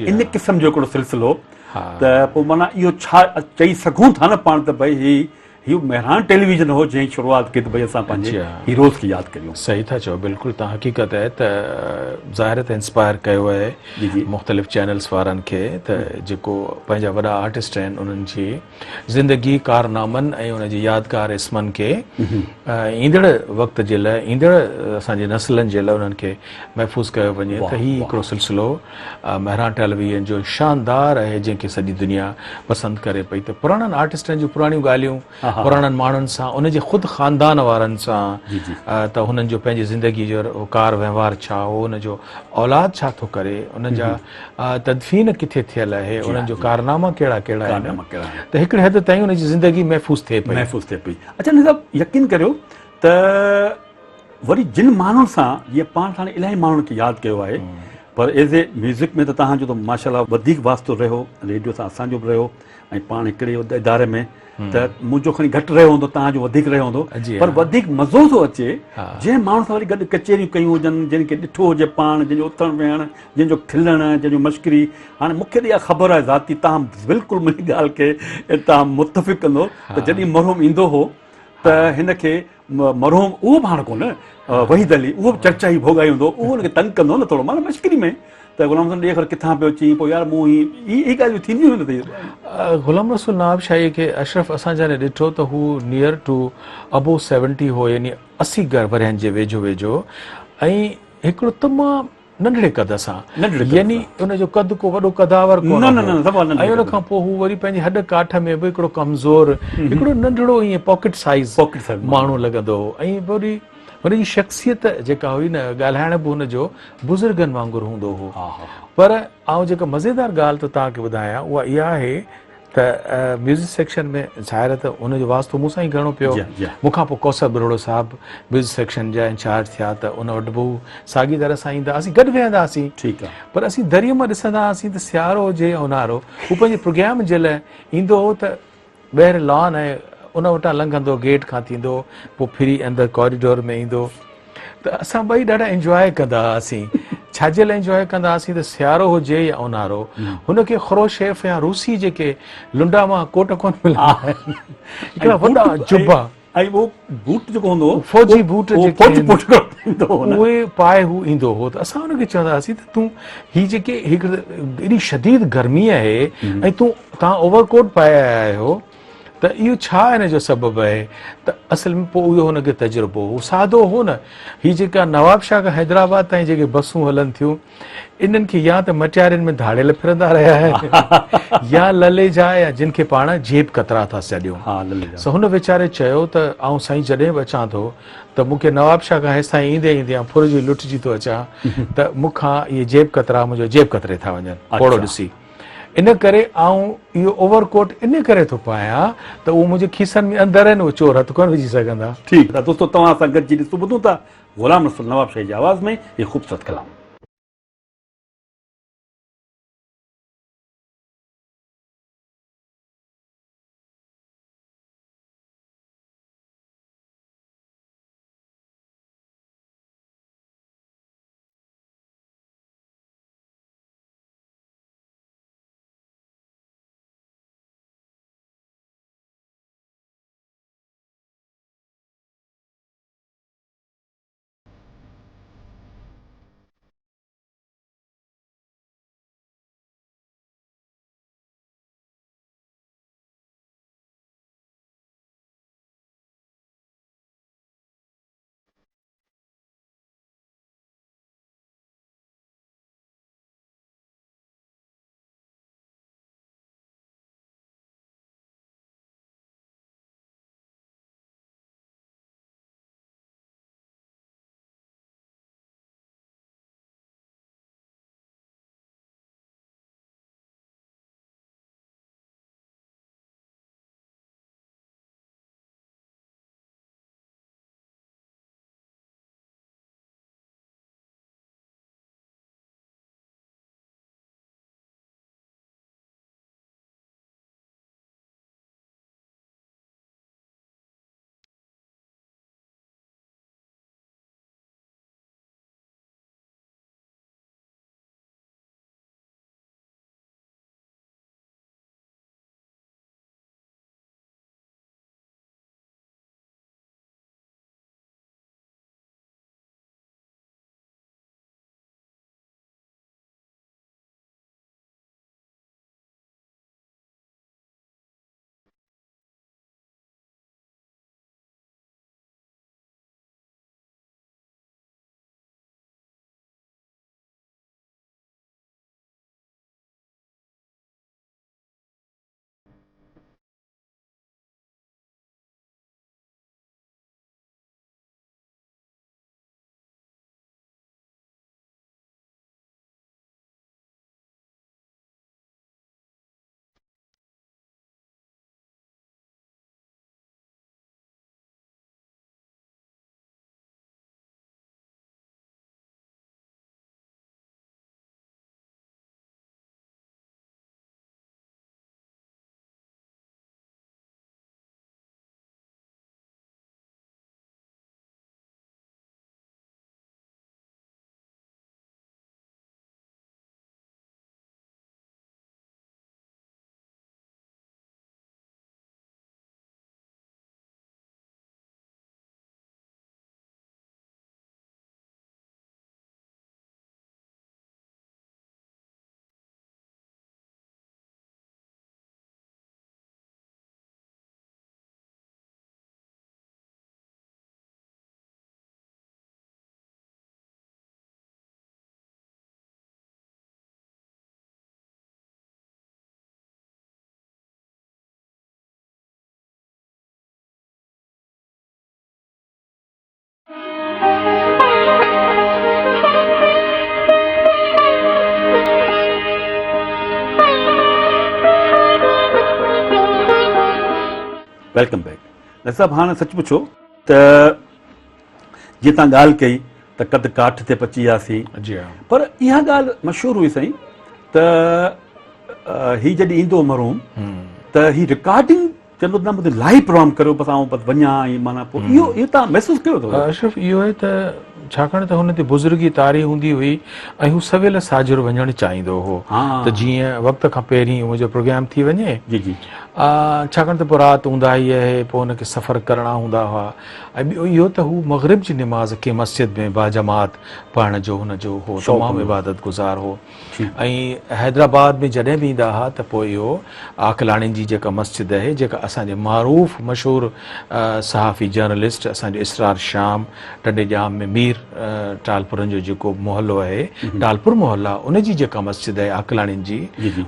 इन क़िस्म जो हिकिड़ो सिलसिलो, त पोइ माना इहो छा चई सघूं था न पाण त भई हीउ महरान टेलीविज़न हो जंहिं शुरूआति कई त भई असां पंहिंजे हीरोज़ खे यादि करियूं। सही था चओ, बिल्कुलु तव्हां हक़ीक़त आहे त ज़ाहिर त इंस्पायर कयो आहे मुख़्तलिफ़ चैनल्स वारनि खे त जेको पंहिंजा वॾा आर्टिस्ट आहिनि उन्हनि जी ज़िंदगी कारनामनि ऐं उनजी यादगार इस्मनि खे ईंदड़ वक़्त जे लाइ, ईंदड़ असांजे नसलनि जे लाइ उन्हनि खे महफ़ूज़ कयो वञे। त हीउ हिकिड़ो सिलसिलो महरान टेलीविज़न जो शानदार आहे जंहिंखे सॼी दुनिया पसंदि करे पई। त पुराणनि आर्टिस्टनि जूं पुराणियूं ॻाल्हियूं पुराणनि माण्हुनि सां, उनजे ख़ुदि ख़ानदान वारनि सां, त हुननि जो पंहिंजी ज़िंदगी जो कार वहिंवार छा हो, उनजो औलाद छा थो करे, उन जा तदफ़ीन किथे थियल आहे, उन्हनि जो कारनामा कहिड़ा कहिड़ा आहिनि, त हिकिड़े हद ताईं उनजी ज़िंदगी महफ़ूज़ थिए पई। अच्छा निज़ाम यकीन करियो त वरी जिन माण्हुनि सां जीअं पाण हाणे इलाही माण्हुनि खे यादि कयो आहे, पर एज़ ए म्यूज़िक में त तव्हांजो त माशाल्लाह वधीक वास्तो रहियो, रेडियो सां असांजो बि रहियो, ऐं पाण हिकिड़े इदारे में त मुंहिंजो खणी घटि रहियो हूंदो, तव्हांजो वधीक रहियो हूंदो, पर वधीक मज़ो थो अचे जंहिं माण्हू सां वरी गॾु कचेरियूं कयूं हुजनि, जिन खे ॾिठो हुजे पाण, जंहिंजो उथणु वेहणु, जंहिंजो खिलणु, जंहिंजो मश्करी। हाणे मूंखे त इहा ख़बर आहे ज़ाती, तव्हां बिल्कुलु मुंहिंजी ॻाल्हि खे तव्हां मुतफ़िक़ कंदो त जॾहिं मरहूम ईंदो हो त हिनखे मरहूम उहो बि हाणे कोन वहीद अली, उहो बि चर्चा ई भोॻाई हूंदो, उहो हुनखे तंग कंदो न थोरो माना मश्करी में, त ग़ुलाम रसूल ॾे किथां पियो अची, पोइ यार मूं ई ॻाल्हियूं थींदियूं आहिनि। ग़ुलाम रसूल नवाब शाही खे अशरफ असां जॾहिं ॾिठो त हू नियर टू अबो 70 हो, यानी 80 वरियनि जे वेझो वेझो, ऐं हिकिड़ो तमामु नंढड़े कद सां, यानी उनजो कद को वॾो कदावर कोन, ऐं उन खां पोइ हू वरी पंहिंजे हॾ काठ में बि हिकिड़ो कमज़ोर, हिकिड़ो नंढड़ो ईअं पॉकेट साइज़ माण्हू लॻंदो हो। ऐं वरी हुनजी शख़्सियत जेका हुई न, ॻाल्हाइण बि हुनजो बुज़ुर्गनि वांगुरु हूंदो हो। पर आउं जेका मज़ेदार ॻाल्हि त तव्हांखे ॿुधायां उहा इहा आहे त म्यूज़िक सेक्शन में ज़ाहिर त हुनजो वास्तो मूंसां ई घणो पियो। मूंखां पोइ कौसर बरोड़ो साहिबु म्यूज़िक सेक्शन जा इंचार्ज थिया, त उन वटि बि साॻी तरह सां ईंदा, असीं गॾु वेहंदा हुआसीं, ठीकु आहे, पर असीं दरीअ मां ॾिसंदा हुआसीं त सियारो हुजे या ऊन्हारो, हू पंहिंजे प्रोग्राम जे लाइ ईंदो हो त ॿाहिरि लॉन ऐं उन वटां लंघंदो, गेट खां थींदो, पोइ फिरी अंदरि कॉरिडोर में ईंदो, त असां ॿई ॾाढा इंजॉय कंदा हुआसीं। छाजे लाइ इंजॉय कंदा हुआसीं त सियारो हुजे या ऊन्हारो, हुनखे ख़ुरोशेफ या रूसी जेके लुंडा मां कोट कोन मिलंदा आहिनि, हिकिड़ा वॾा जुबा ऐं उहो बूट जेको हूंदो हो, फौजी बूट उहे पाए हू ईंदो हो। त असां हुनखे चवंदा हुआसीं त तूं हीअ जेके हिकिड़े एॾी शदीद गर्मी आहे ऐं तव्हां ओवरकोट पाए आया आहियो, त इहो छा हिन जो सबबु आहे? त असल में पोइ इहो हुनखे तजुर्बो हो, सादो हो न। हीअ जेका नवाब शाह खां हैदराबाद ताईं जेके बसूं हलनि थियूं, इन्हनि खे या त मटियारियुनि में धाड़ियल फिरंदा रहिया आहिनि, या लले जा, या जिन खे पाण जेब कतरा था सॾियूं। सो हुन वीचारे चयो त आउं साईं जॾहिं बि अचां थो त मूंखे नवाब शाह खां हेसां ईंदे ईंदे फुरजी लुटिजी थो अचां, त मूंखां इहे जेब कतरा मुंहिंजो जेब कतरे था वञनि पोड़ो ॾिसी। इन करे आउं इहो ओवरकोट इन करे थो पायां त उहो मुंहिंजे खीसनि में अंदरि आहिनि, उहो चोर हथु कोन विझी सघंदा। ठीकु आहे दोस्तो, तव्हां सां गॾिजी ॾिसूं ॿुधूं था ग़ुलाम रसूल नवाब शाही जी आवाज़ में इहे ख़ूबसूरत कलाम। Welcome back. नज़ीर साहब, हाणे सच पुछो त जीअं तव्हां ॻाल्हि कई त कद काठ ते पची वियासीं, जी हाँ। पर इहा ॻाल्हि मशहूरु हुई साईं त ही जॾहिं ईंदो मरहूम त ही रिकॉर्डिंग चवंदो न ॿुधो लाइव प्रोग्राम करियो, बसि आउं बसि वञा ऐं माना पोइ इहो तव्हां महसूसु कयो अथव? अशरफ, इहो आहे त छाकाणि त हुन ते बुज़ुर्गी तारी हूंदी हुई ऐं हू सवेल साजुर वञणु चाहींदो हो त जीअं वक़्त खां पहिरीं मुंहिंजो प्रोग्राम थी वञे। जी जी। छाकाणि त पोइ राति हूंदा ई आहे, पोइ हुनखे सफ़र करणा हूंदा हुआ ऐं ॿियो इहो त हू मग़रिब जी निमाज़ खे मस्जिद में बाजमात पढ़ण जो हुनजो हो तमामु इबादत गुज़ार हो। ऐं हैदराबाद में जॾहिं बि ईंदा हुआ त पोइ इहो आकलाणी जी जेका मस्जिद आहे, जेका असांजे मरूफ़ मशहूरु सहाफ़ी जर्नलिस्ट असांजो इसरार शाम टंडेजाम में मीर टालपुरनि जो जेको मोहल्लो आहे, टालपुर मोहल्ला, उनजी जेका मस्जिद आहे आकलाणी जी,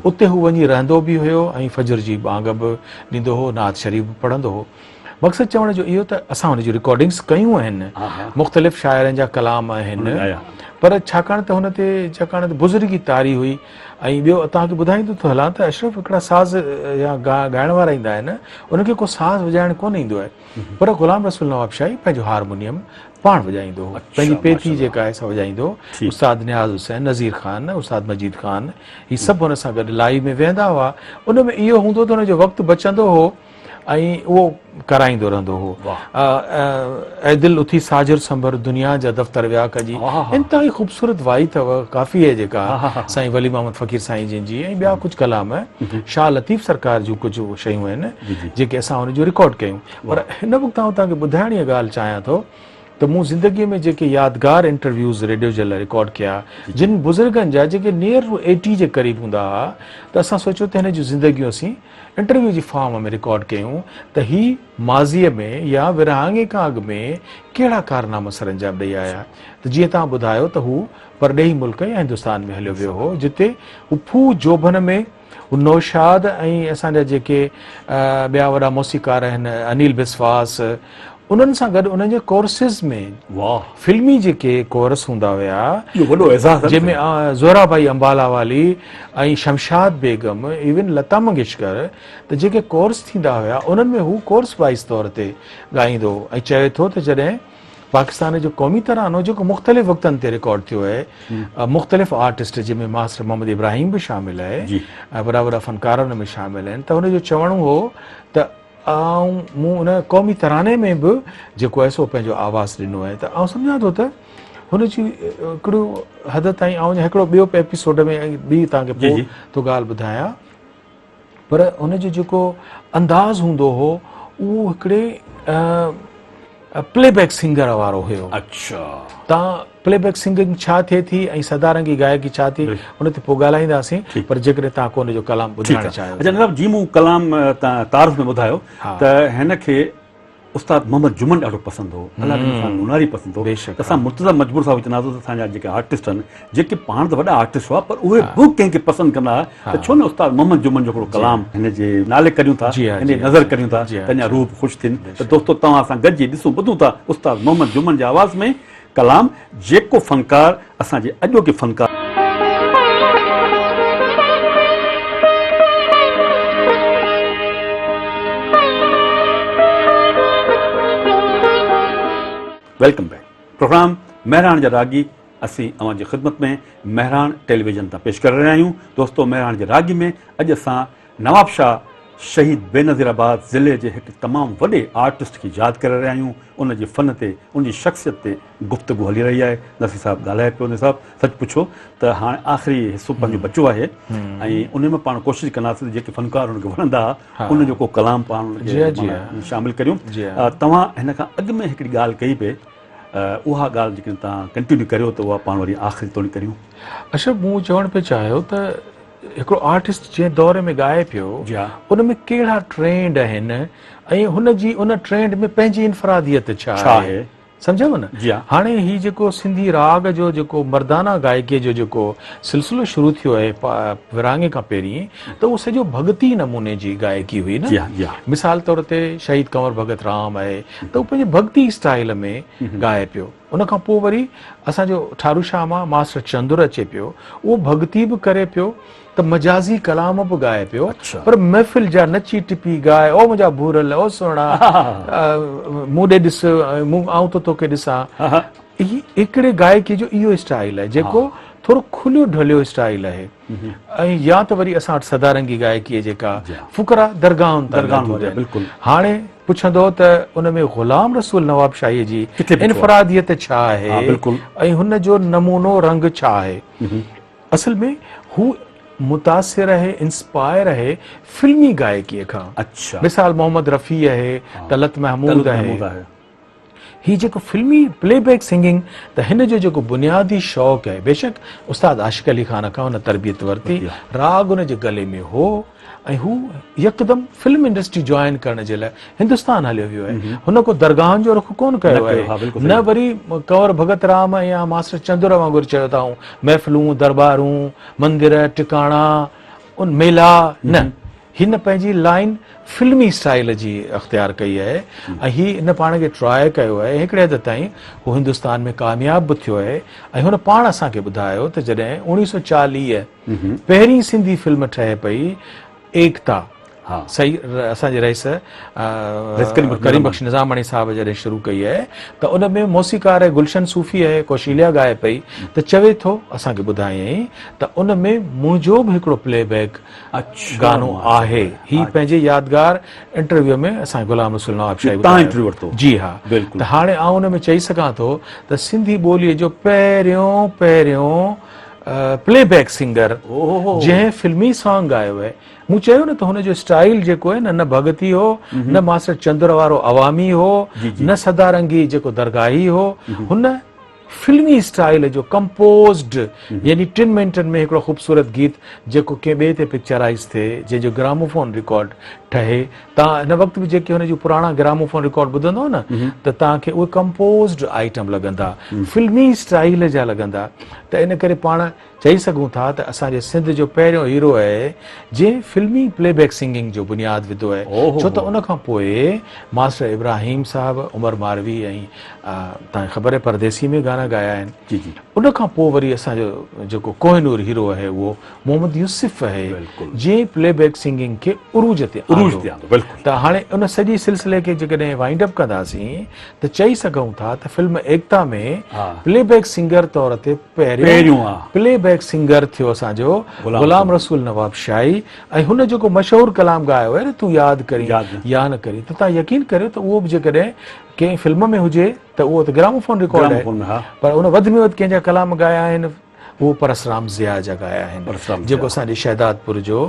उते हू वञी रहंदो बि हुयो ऐं फजर जी बांग बि ॾींदो हो, नात शरीफ़ बि पढ़ंदो हो। मक़सदु चवण जो इहो त असां हुनजी रिकॉर्डिंग्स कयूं आहिनि, मुख़्तलिफ़ शाइरनि जा कलाम आहिनि, पर छाकाणि त हुन ते छाकाणि त बुज़ुर्गी तारी हुई। ऐं ॿियो तव्हांखे ॿुधाईंदो थो हलां त अशरफ हिकिड़ा साज़ या ॻाइण वारा ईंदा आहिनि, उनखे को साज़ वॼाइणु कोन ईंदो आहे, पर ग़ुलाम रसूल नवाब शाही पंहिंजो हारमोनियम पाण वॼाईंदो हो, पंहिंजी पेती जेका आहे सा वॼाईंदो। उस्ताद नियाज़ हुसैन, नज़ीर ख़ान, उस्ताद मजीद ख़ान, ही सभु हुन सां गॾु लाइव में वेहंदा हुआ। उन में इहो हूंदो त हुनजो वक़्तु बचंदो हो ऐं उहो कराईंदो रहंदो हो। ऐ दिल उथी साजिर संभर दुनिया जा दफ़्तर विया कजी, इंतिहाई ख़ूबसूरत वाई अथव, काफ़ी आहे जेका साईं वली मोहम्मद फ़कीर साईं जिन जी, ऐं ॿिया कुझु कलाम शाह लतीफ़ सरकार जूं कुझु शयूं आहिनि जेके असां हुनजो रिकॉर्ड कयूं। पर हिन वक़्तु आउं तव्हांखे ॿुधाइण जी ॻाल्हि चाहियां थो त मूं ज़िंदगीअ में जेके यादगार इंटरव्यूज़ रेडियो जे लाइ रिकॉर्ड कया, जिन बुज़ुर्गनि जा जेके नियर 80 जे क़रीब हूंदा हुआ, त असां सोचियो त हिन जूं ज़िंदगियूं असीं इंटरव्यू जी फॉर्म में रिकॉर्ड कयूं त ही माज़ीअ में या विरहाङे खां अॻु में कहिड़ा कारनामा सर अंजाम ॾेई आया। त जीअं तव्हां ॿुधायो त हू परॾेही मुल्क या हिंदुस्तान में हलियो वियो हो, जिते उफू जोभन में नौशाद ऐं असांजा जेके ॿिया वॾा मौसीकार आहिनि अनिल बिस्वास, उन्हनि सां गॾु उन्हनि जे कोर्सिस में फिल्मी जेके कोर्स हूंदा हुया, जंहिंमें ज़ोराबाई अंबाला वाली ऐं शमशाद बेगम, इवन लता मंगेशकर, त जेके कोर्स थींदा हुया उन्हनि में हू कोर्स वाइज़ तौर ते ॻाईंदो ऐं चए थो त जॾहिं पाकिस्तान जो क़ौमी तरानो जेको मुख़्तलिफ़ वक़्तनि ते रिकॉर्ड थियो आहे, मुख़्तलिफ़ आर्टिस्ट जंहिंमें मास्टर मोहम्मद इब्राहिम बि शामिल आहे, वॾा वॾा फ़नकार हुन में शामिल आहिनि, त हुनजो चवणो हो त मूं उन क़ौमी तराने में बि जेको आहे सो पंहिंजो आवाज़ु ॾिनो आहे। त आउं सम्झां थो त हुनजी हिकिड़ो हद ताईं आउं हिकिड़ो ॿियो एपिसोड में ॿी तव्हांखे पोइ थो ॻाल्हि ॿुधायां, पर हुनजो जेको अंदाज़ हूंदो हो उहो हिकिड़े प्लेबैक सिंगर वारो हुयो। अच्छा, तव्हां प्लेबैक सिंगिंग छा थिए थी ऐं सदारंगी गायकी छा थी, हुन ते पोइ ॻाल्हाईंदासीं, पर जेकॾहिं तव्हां को हुनजो कलाम ॿुधाइणु चाहियो। अच्छा जनाब, जी मूं कलाम तव्हां तारुफ़ में ॿुधायो त हिन खे उस्ताद मोहम्मद जुमन ॾाढो पसंदि हो, अलादीन मुनारी पसंदि हो। त असां मुर्तज़ा मजबूर साहिब चवंदासीं त असांजा जेके आर्टिस्ट आहिनि, जेके पाण त वॾा आर्टिस्ट हुआ, पर उहे बि कंहिंखे पसंदि कंदा हुआ, त छो न उस्ताद मोहम्मद जुमन जो हिकिड़ो कलाम हिन जे नाले करियूं था, हिन नज़र करियूं था, त अञा रूह ख़ुशि थियनि। त दोस्तो तव्हां सां गॾिजी ॾिसूं ॿुधूं था उस्ताद मोहम्मद जुमन जे आवाज़ में कलाम, जेको फ़नकार असांजे अॼोके फ़नकार वेलकम बैक। प्रोग्राम महरान जा रागी असीं अवां जी ख़िदमत में महरान टेलीविज़न तां पेश करे रहिया आहियूं। दोस्तो, महरान जे रागी में अॼु असां नवाब शाह शहीद बेनज़ीराबाद ज़िले जे हिकु तमामु वॾे आर्टिस्ट खे यादि करे रहिया आहियूं। उन जे फ़न ते, उन जी शख़्सियत ते गुफ़्तगू हली रही आहे। नसीर साहिबु ॻाल्हाए पियो, नसीर साहिबु सच पुछो त हाणे आख़िरी हिसो पंहिंजो बचियो आहे ऐं उन में पाण कोशिशि कंदासीं जेके फ़नकार हुनखे वणंदा उनजो को कलाम पाण शामिलु करियूं। तव्हां हिन खां अॻु में हिकिड़ी ॻाल्हि कई पे, उहा ॻाल्हि जेकॾहिं तव्हां कंटिन्यू करियो त उहा पाण वरी आख़िरी तोड़ी करियूं। अच्छा, मूं चवणु पियो चाहियो त हिकिड़ो आर्टिस्ट जंहिं दौर में ॻाए पियो, उन में कहिड़ा ट्रेंड आहिनि ऐं हुनजी उन ट्रेंड में पंहिंजी इनफरादियत छा आहे, सम्झव न? हाणे ही जेको सिंधी राग जो जेको मर्दाना गायकीअ जो जेको सिलसिलो शुरू थियो आहे विरहाङे खां पहिरीं, त उहो सॼो भगती नमूने जी गायकी हुई न। मिसाल तौर ते शहीद कंवर भगत राम आहे, त उहो पंहिंजे भक्ति स्टाइल में ॻाए पियो। उन खां पोइ वरी असांजो ठारू शाह मां मास्टर चंदुर अचे पियो, उहो भगती बि करे पियो त मजाज़ी कलाम बि ॻाए पियो अच्छा। पर महफ़िल जा नची टिपी ॻाए ओ मुंहिंजा भूरल ओ सुहिणा मूं ॾे ॾिस आऊं त तोखे ॾिसां हिकिड़े गायकी जो इहो स्टाइल आहे जेको थोरो खुलियो ढलियो स्टाइल आहे ऐं या त वरी असां वटि सदारंगी गायकी जेका फुकरा दरगाहुनि बिल्कुलु हाणे पुछंदो त उन में ग़ुलाम रसूल नवाब शाहीअ जी इनफरादियत छा आहे ऐं हुन जो नमूनो रंग छा आहे असल में हू मुतासिर आहे इंस्पायर आहे फिल्मी गायकीअ खां अच्छा मिसाल मोहम्मद रफ़ी आहे तलत महमूद आहे ही जेको फिल्मी प्लेबैक सिंगिंग त हिन जो जेको बुनियादी शौक़ु आहे बेशक उस्ताद आशिक़ अली ख़ान खां हुन तरबियत वरिती राग हुन जे गले में हो ऐं हू यकदमि फिल्म इंडस्ट्री जॉइन करण जे लाइ हिंदुस्तान हलियो वियो आहे हुन को दरगाहनि जो रुख कोन कयो आहे न वरी कंवर भगत राम या मास्टर चंदुर वांगुरु चयो अथऊं महफ़िलूं दरबारूं मंदिर टिकाणा उन मेला न हिन पंहिंजी लाइन फिल्मी स्टाइल जी अख़्तियार कई आहे ऐं हीअ हिन पाण खे ट्राए कयो आहे हिकिड़े हद ताईं हू हिंदुस्तान में कामयाब बि थियो आहे ऐं हुन पाण असांखे ॿुधायो त जॾहिं 1940 पहिरीं सिंधी फिल्म ठहे पई एकता सही असांजे रईस करीम बख्श निज़ामाणी साहब जॾहिं शुरू कई आहे त उन में मौसीकार आहे गुलशन सूफ़ी आहे कौशल्या ॻाए पई त चवे थो असांखे ॿुधायईं त उन में मुंहिंजो बि हिकिड़ो प्लेबैक गानो आहे ही पंहिंजे यादगार इंटरव्यू में असांजे ग़ुलाम रसूल नवाब शाही जी हा त हाणे आउं उन में चई सघां थो त सिंधी ॿोलीअ जो पहिरियों प्लेबैक सिंगर जंहिं फिल्मी सॉन्ग ॻायो आहे मूं चयो न त हुनजो स्टाइल जेको आहे न भगती हो न मास्टर चंदुर वारो अवामी हो न सदारंगी जेको दरगाही हो हुन फिल्मी स्टाइल जो कंपोज्ड यानी 3 मिनटनि में हिकिड़ो ख़ूबसूरत गीत जेको कंहिं ॿिए ते पिक्चराइज़ थिए जंहिंजो ग्रामोफोन रिकॉर्ड ठहे तव्हां हिन वक़्तु बि जेके हुनजो पुराणा ग्रामोफोन रिकॉर्ड ॿुधंदो न त तव्हांखे उहे कंपोज्ड आइटम लॻंदा फिल्मी स्टाइल जा लॻंदा त इन करे पाण चई सघूं था त असांजे सिंध जो पहिरियों हीरो आहे जंहिं फिल्मी प्लेबैक सिंगिंग जो बुनियादु विधो आहे छो त उन खां पोइ मास्टर इब्राहिम साहब उमर मारवी ऐं तव्हांखे ख़बर आहे परदेसी में गाना ॻाया आहिनि उन खां पोइ वरी असांजो जेको कोहिनूर हीरो आहे उहो मोहम्मद यूसुफ आहे जंहिं प्लेबैक सिंगिंग खे उरूज ते त हाणे उन सॼी सिलसिले खे जेकॾहिं वाइंड अप कंदासीं त चई सघूं था त फिल्म एकता में प्लेबैक सिंगर तौर ते पहिरियों प्लेबैक सिंगर थियो असांजो ग़ुलाम रसूल नवाब शाही ऐं हुन जेको मशहूरु कलाम ॻायो आहे न तूं यादि करी या न करी त तव्हां यकीन करियो त उहो बि जेकॾहिं कंहिं फिल्म में हुजे त उहो त ग्रामोफोन रिकॉर्ड आहे पर उन वधि में वधि कंहिंजा कलाम ॻाया आहिनि उहो परसराम ज़िया जा ॻाया आहिनि जेको असांजे शहदादपुर जो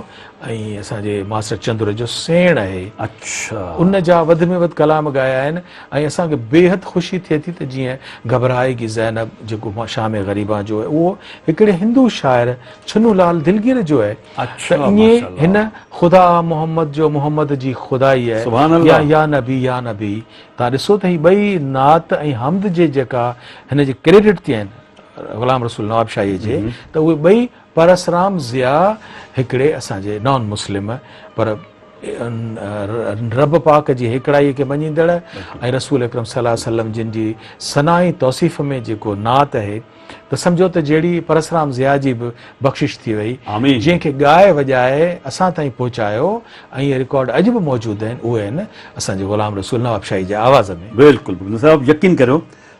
ऐं असांजे मास्टर चंदुर जो सेण आहे अच्छा उन जा वधि में वधि कलाम ॻाया आहिनि ऐं असांखे बेहद ख़ुशी थिए थी त जीअं घबराएगी ज़ैनब जेको शाम ग़रीबा जो आहे उहो हिकिड़े हिंदू शाइर छन्नूलाल दिलगीर जो आहे त ईअं हिन ख़ुदा मोहम्मद जो मोहम्मद जी ख़ुदाई आहे या नबी तव्हां ॾिसो त ही ॿई नात ऐं हमद जे जेका हिन जे क्रेडिट थी आहिनि ग़ुलाम रसूल नवाब शाही जे त उहे ॿई परसराम ज़िया हिकिड़े असांजे नॉन मुस्लिम पर रब पाक जी हिकिड़ाईअ खे मञींदड़ ऐं रसूल अकरम सल्लल्लाहु अलैहि वसल्लम जिन जी सनाई तौसीफ़ में जेको नात आहे त सम्झो त जहिड़ी परसराम ज़िया जी बि बख़्शिश थी वई जंहिंखे ॻाए वॼाए असां ताईं पहुचायो ऐं इहे रिकॉर्ड अॼु बि मौजूदु आहिनि उहे आहिनि असांजे ग़ुलाम रसूल नवाब शाही जे आवाज़ में बिल्कुलु साहिबु यकीन करियो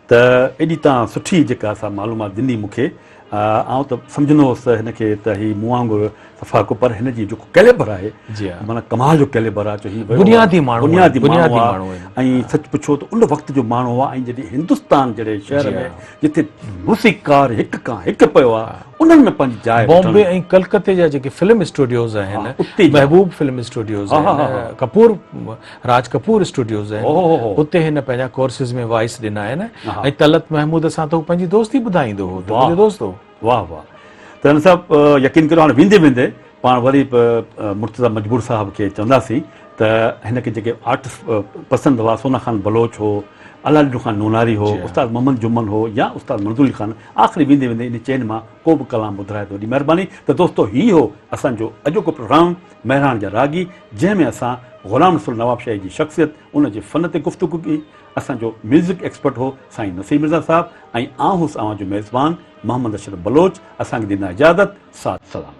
त एॾी तव्हां सुठी जेका असां मालूमात ॾिनी मूंखे आउं त सम्झंदो हुउसि हिनखे त ही मूं वांगुरु सफ़ाको पर हिन जी जेको कैलेबर आहे माना कमाल जो कैलेबर आहे बुनियादी माण्हू ऐं सच पुछो त उन वक़्त जो माण्हू आहे ऐं जॾहिं हिंदुस्तान जहिड़े शहर में जिथे मूसीक़ार हिक खां हिकु पियो आहे उन्हनि में पंहिंजी जाइ बॉम्बे ऐं कलकत्ते जा जेके फिल्म स्टूडियोज़ आहिनि महबूब फिल्म स्टूडियोज़ आहिनि कपूर राज कपूर स्टूडियोज़ आहिनि उते हिन पंहिंजा कोर्सिस में वॉइस ॾिना आहिनि ऐं तलत महमूद सां त हू पंहिंजी दोस्ती ॿुधाईंदो हो त मुंहिंजो दोस्त हो वाह वाह त हिन साहिबु यकीन करियो हाणे वेंदे वेंदे पाण वरी मुर्तज़ा मजबूर साहिब खे चवंदासीं त हिनखे जेके आर्टिस्ट पसंदि हुआ सोना ख़ान बलोच हो अलादीन ख़ान नूनारी हो उस्ताद मोहम्मद जुम्मन हो या उस्ताद मंज़ूर ख़ान आख़िरी वेंदे वेंदे इन चइनि मां को बि कलाम ॿुधाए थो वॾी महिरबानी त दोस्तो हीउ हो असांजो अॼोको प्रोग्राम महिराण जा रागी जंहिंमें असां ग़ुलाम रसूल नवाब शाही जी शख़्सियत उन जे फ़न ते गुफ़्तगू कई असांजो म्यूज़िक एक्सपर्ट हो साईं नसीम मिर्ज़ा साहिबु ऐं आउं हुउसि अव्हांजो मेज़बान मोहम्मद अशरफ बलोच असांखे ॾिना इजाज़त साथ सलाम